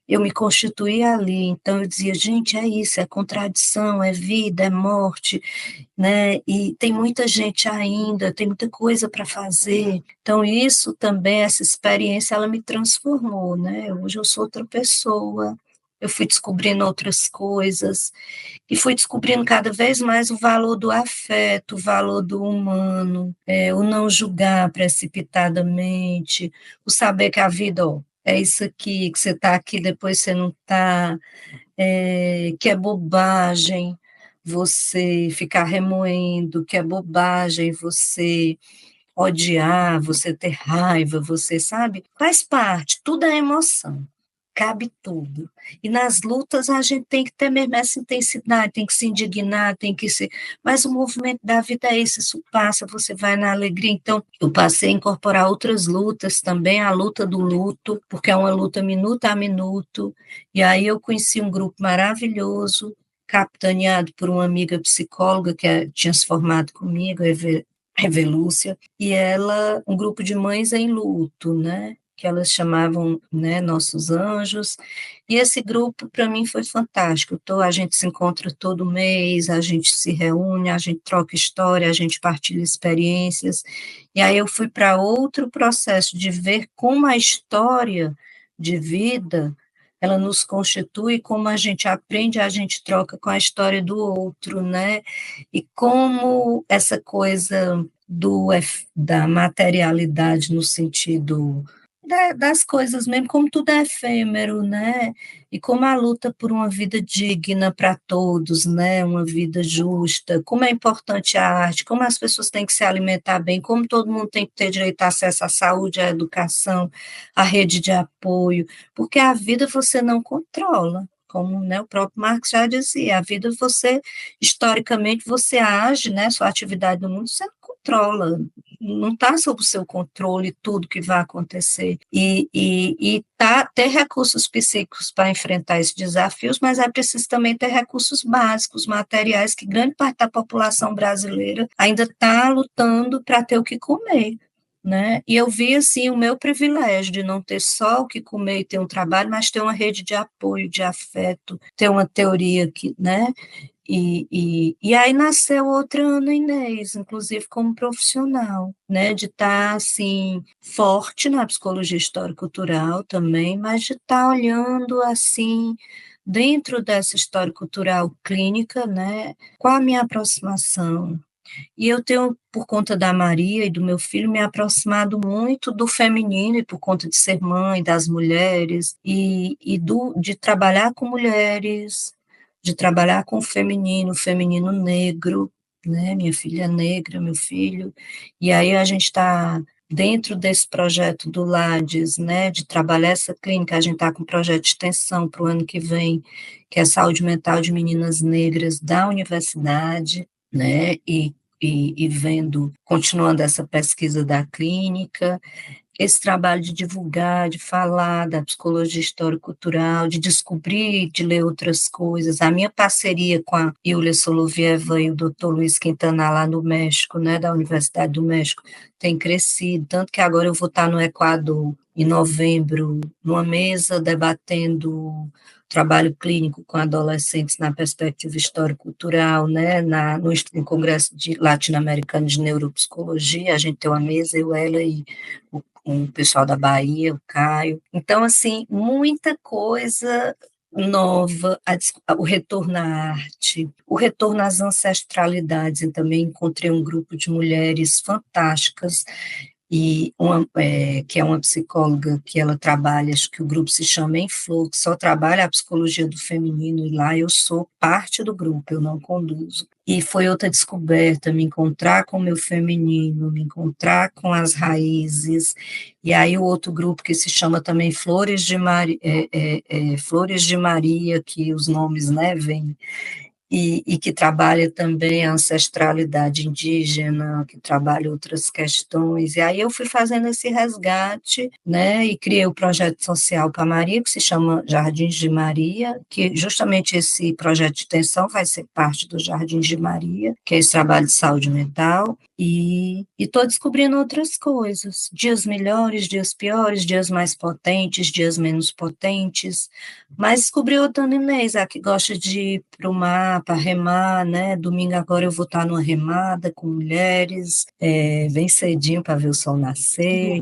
eu me constituí ali, então eu dizia, gente, é isso, é contradição, é vida, é morte, né? E tem muita gente ainda, tem muita coisa para fazer. Então isso também, essa experiência, ela me transformou, né? Hoje eu sou outra pessoa. Eu fui descobrindo outras coisas e fui descobrindo cada vez mais o valor do afeto, o valor do humano, o não julgar precipitadamente, o saber que a vida, ó, é isso aqui, que você está aqui, depois você não está, que é bobagem você ficar remoendo, que é bobagem você odiar, você ter raiva, você sabe, faz parte, tudo é emoção, cabe tudo. E nas lutas a gente tem que ter mesmo essa intensidade, tem que se indignar, tem que se. Mas o movimento da vida é esse, isso passa, você vai na alegria. Então, eu passei a incorporar outras lutas também, a luta do luto, porque é uma luta minuto a minuto. E aí eu conheci um grupo maravilhoso, capitaneado por uma amiga psicóloga tinha se formado comigo, Evelúcia, e ela, um grupo de mães em luto, né? Que elas chamavam, né, Nossos Anjos, e esse grupo para mim foi fantástico. Então, a gente se encontra todo mês, a gente se reúne, a gente troca história, a gente partilha experiências, e aí eu fui para outro processo de ver como a história de vida ela nos constitui, como a gente aprende, a gente troca com a história do outro, né? E como essa coisa da materialidade no sentido das coisas mesmo, como tudo é efêmero, né? E como a luta por uma vida digna para todos, né? Uma vida justa, como é importante a arte, como as pessoas têm que se alimentar bem, como todo mundo tem que ter direito a acesso à saúde, à educação, à rede de apoio, porque a vida você não controla. Como, né, o próprio Marx já dizia, a vida você, historicamente, você age, né, sua atividade no mundo, você não controla, não está sob o seu controle tudo que vai acontecer. Ter recursos psíquicos para enfrentar esses desafios, mas é preciso também ter recursos básicos, materiais, que grande parte da população brasileira ainda está lutando para ter o que comer. Né? E eu vi assim o meu privilégio de não ter só o que comer e ter um trabalho, mas ter uma rede de apoio, de afeto, ter uma teoria que, né? E aí nasceu outra Ana Inês, inclusive como profissional, né, de estar, assim, forte na psicologia histórico-cultural também, mas de estar olhando, assim, dentro dessa história cultural clínica, né, qual a minha aproximação. E eu tenho, por conta da Maria e do meu filho, me aproximado muito do feminino, e por conta de ser mãe das mulheres, de trabalhar com mulheres, de trabalhar com o feminino negro, né? Minha filha é negra, meu filho, e aí a gente está dentro desse projeto do LADES, né, de trabalhar essa clínica, a gente está com um projeto de extensão para o ano que vem, que é saúde mental de meninas negras da universidade, né, e vendo, continuando essa pesquisa da clínica, esse trabalho de divulgar, de falar da psicologia histórico-cultural, de descobrir, de ler outras coisas. A minha parceria com a Yulia Solovieva e o Dr. Luiz Quintana lá no México, né, da Universidade do México, tem crescido, tanto que agora eu vou estar no Equador em novembro, numa mesa debatendo trabalho clínico com adolescentes na perspectiva histórico-cultural, né, no Congresso Latino-Americano de Neuropsicologia, a gente tem uma mesa, eu, ela e o pessoal da Bahia, o Caio. Então, assim, muita coisa nova, o retorno à arte, o retorno às ancestralidades. Eu também encontrei um grupo de mulheres fantásticas, que é uma psicóloga que ela trabalha, acho que o grupo se chama Em Flor, que só trabalha a psicologia do feminino, e lá eu sou parte do grupo, eu não conduzo. E foi outra descoberta, me encontrar com o meu feminino, me encontrar com as raízes, e aí o outro grupo que se chama também Flores de Maria, que os nomes, né, vêm, e que trabalha também a ancestralidade indígena, que trabalha outras questões. E aí eu fui fazendo esse resgate, né, e criei o projeto social para Maria, que se chama Jardins de Maria, que justamente esse projeto de extensão vai ser parte do Jardins de Maria, que é esse trabalho de saúde mental, e estou descobrindo outras coisas, dias melhores, dias piores, dias mais potentes, dias menos potentes, mas descobri outra Inês, a que gosta de ir para o mar, para remar, né? Domingo agora eu vou estar numa remada com mulheres, bem cedinho para ver o sol nascer,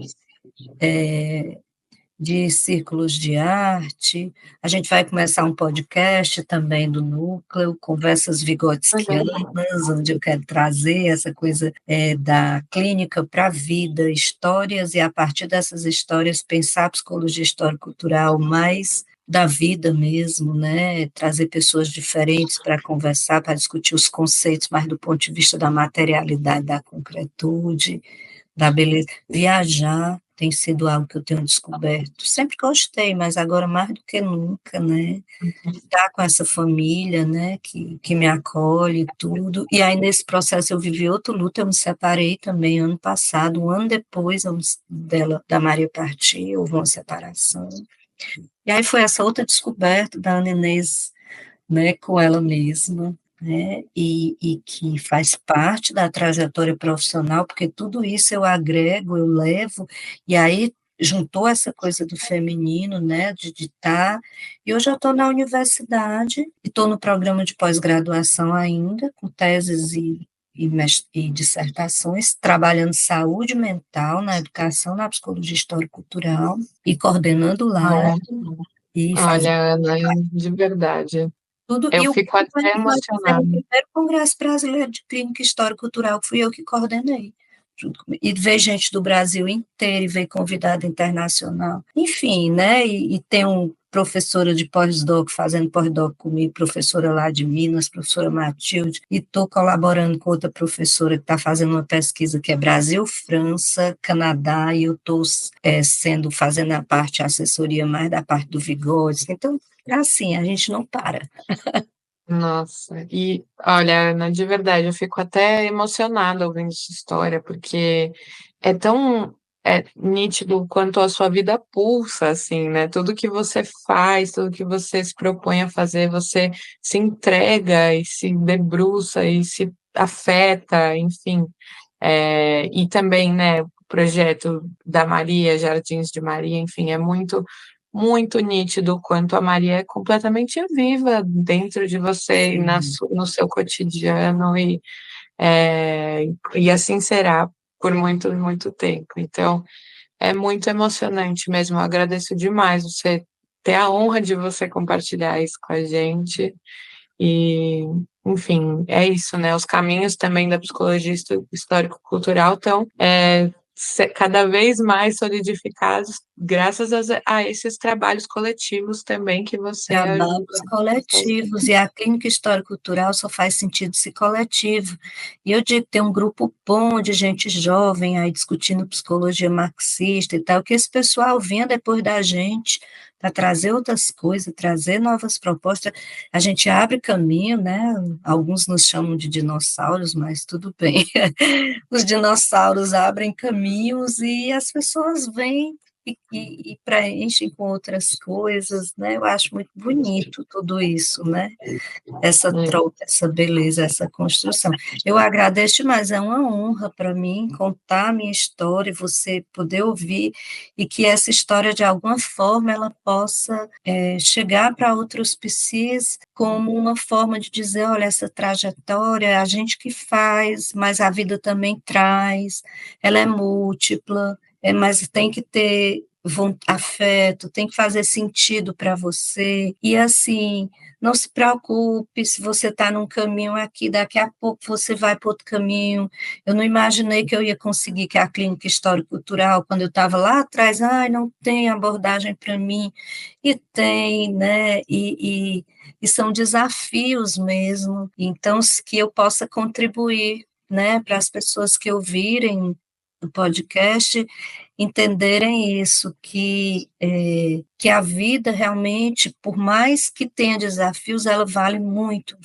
de círculos de arte. A gente vai começar um podcast também do Núcleo, Conversas Vigotskianas, onde eu quero trazer essa coisa da clínica para a vida, histórias, e a partir dessas histórias pensar a psicologia histórico-cultural mais da vida mesmo, né? Trazer pessoas diferentes para conversar, para discutir os conceitos, mas do ponto de vista da materialidade, da concretude, da beleza. Viajar tem sido algo que eu tenho descoberto. Sempre gostei, mas agora mais do que nunca, né? Estar com essa família, né, que me acolhe e tudo. E aí, nesse processo, eu vivi outro luto, eu me separei também ano passado, um ano depois da Maria partir, houve uma separação. E aí foi essa outra descoberta da Ana Inês, né, com ela mesma, né, e que faz parte da trajetória profissional, porque tudo isso eu agrego, eu levo, e aí juntou essa coisa do feminino, né, de estar, e hoje eu estou na universidade, e estou no programa de pós-graduação ainda, com teses e dissertações, trabalhando saúde mental na educação, na psicologia histórico-cultural, e coordenando lá, Olha, e fazendo olha, Ana, de verdade. tudo, Eu e o fico até vai ser o emocionada. primeiro Congresso Brasileiro de Clínica Histórico-Cultural, que fui eu que coordenei. e veio gente do Brasil inteiro, e veio convidada internacional, enfim, né, e tem professora de pós-doc, fazendo pós-doc comigo, professora lá de Minas, professora Matilde, e estou colaborando com outra professora que está fazendo uma pesquisa que é Brasil, França, Canadá, e eu estou fazendo a parte, a assessoria mais da parte do Vygotsky. Então, assim, a gente não para. Nossa, e olha, Ana, de verdade, eu fico até emocionada ouvindo sua história, porque é tão nítido quanto a sua vida pulsa, assim, né? Tudo que você faz, tudo que você se propõe a fazer, você se entrega e se debruça e se afeta, enfim. E também, né, o projeto da Maria, Jardins de Maria, enfim, é muito muito nítido o quanto a Maria é completamente viva dentro de você e no seu cotidiano, e assim será por muito, muito tempo. Então, é muito emocionante mesmo. Eu agradeço demais você ter a honra de você compartilhar isso com a gente. E, enfim, é isso, né? Os caminhos também da psicologia histórico-cultural estão cada vez mais solidificados graças a esses trabalhos coletivos também que você ajuda Trabalhos a fazer. coletivos, e a clínica histórico-cultural só faz sentido se coletivo. E eu digo que tem um grupo bom de gente jovem aí discutindo psicologia marxista e tal, que esse pessoal vinha depois da gente para trazer outras coisas, trazer novas propostas. A gente abre caminho, né? Alguns nos chamam de dinossauros, mas tudo bem. Os dinossauros abrem caminhos e as pessoas vêm e preenchem com outras coisas, né? Eu acho muito bonito tudo isso, né? Essa troca, essa beleza, essa construção. Eu agradeço demais, é uma honra para mim contar a minha história, você poder ouvir, e que essa história, de alguma forma, ela possa chegar para outros psis como uma forma de dizer, olha, essa trajetória, é a gente que faz, mas a vida também traz, ela é múltipla, mas tem que ter afeto, tem que fazer sentido para você, e assim, não se preocupe se você está num caminho aqui, daqui a pouco você vai para outro caminho. Eu não imaginei que eu ia conseguir que a clínica histórico-cultural, quando eu estava lá atrás, não tem abordagem para mim, e tem, né, e são desafios mesmo, então que eu possa contribuir, né, para as pessoas que ouvirem o podcast, entenderem isso, que a vida realmente, por mais que tenha desafios, ela vale muito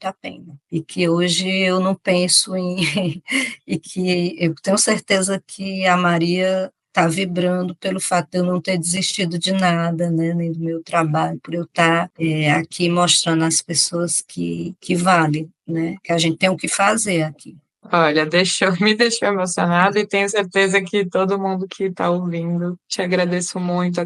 a pena. E que hoje eu não penso em... e que eu tenho certeza que a Maria está vibrando pelo fato de eu não ter desistido de nada, né, nem do meu trabalho, por eu estar aqui mostrando às pessoas que vale, né, que a gente tem o que fazer aqui. Olha, me deixou emocionada e tenho certeza que todo mundo que está ouvindo, te agradeço muito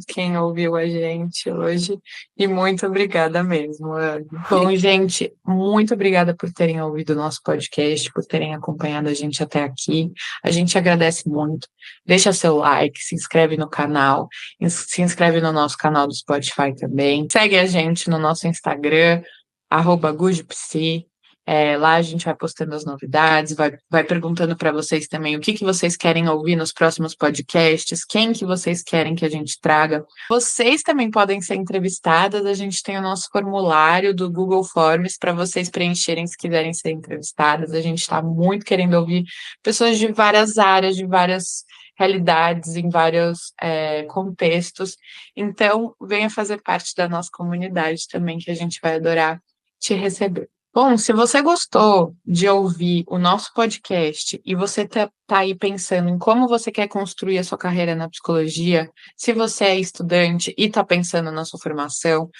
quem ouviu a gente hoje e muito obrigada mesmo, Ana. Bom, gente, muito obrigada por terem ouvido o nosso podcast, por terem acompanhado a gente até aqui. A gente agradece muito. Deixa seu like, se inscreve no canal, se inscreve no nosso canal do Spotify também. Segue a gente no nosso Instagram, @gujpsi. Lá a gente vai postando as novidades, vai perguntando para vocês também o que vocês querem ouvir nos próximos podcasts, quem que vocês querem que a gente traga. Vocês também podem ser entrevistadas, a gente tem o nosso formulário do Google Forms para vocês preencherem se quiserem ser entrevistadas. A gente está muito querendo ouvir pessoas de várias áreas, de várias realidades, em vários contextos. Então, venha fazer parte da nossa comunidade também, que a gente vai adorar te receber. Bom, se você gostou de ouvir o nosso podcast e você tá aí pensando em como você quer construir a sua carreira na psicologia, se você é estudante e está pensando na sua formação,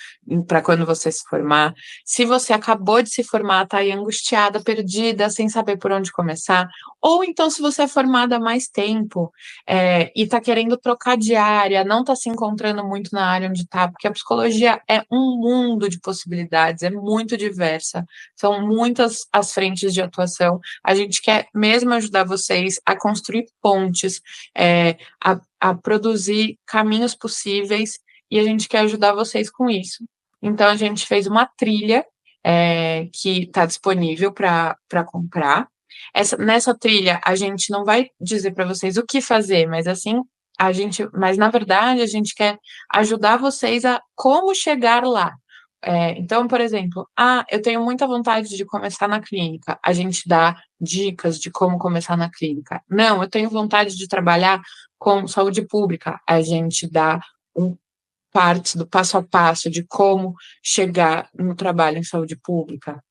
para quando você se formar, se você acabou de se formar, está aí angustiada, perdida, sem saber por onde começar, ou então se você é formada há mais tempo e está querendo trocar de área, não está se encontrando muito na área onde está, porque a psicologia é um mundo de possibilidades, é muito diversa. São muitas as frentes de atuação. A gente quer mesmo ajudar vocês a construir pontes, a produzir caminhos possíveis, e a gente quer ajudar vocês com isso. Então, a gente fez uma trilha que está disponível para comprar. Nessa trilha, a gente não vai dizer para vocês o que fazer, mas assim, mas na verdade, a gente quer ajudar vocês a como chegar lá. Então, por exemplo, eu tenho muita vontade de começar na clínica. A gente dá dicas de como começar na clínica. Não, eu tenho vontade de trabalhar com saúde pública. A gente dá partes do passo a passo de como chegar no trabalho em saúde pública.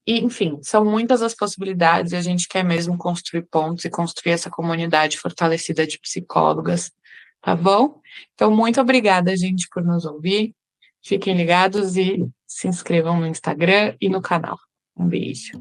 E, enfim, são muitas as possibilidades e a gente quer mesmo construir pontos e construir essa comunidade fortalecida de psicólogas, tá bom? Então, muito obrigada, gente, por nos ouvir. Fiquem ligados e se inscrevam no Instagram e no canal. Um beijo.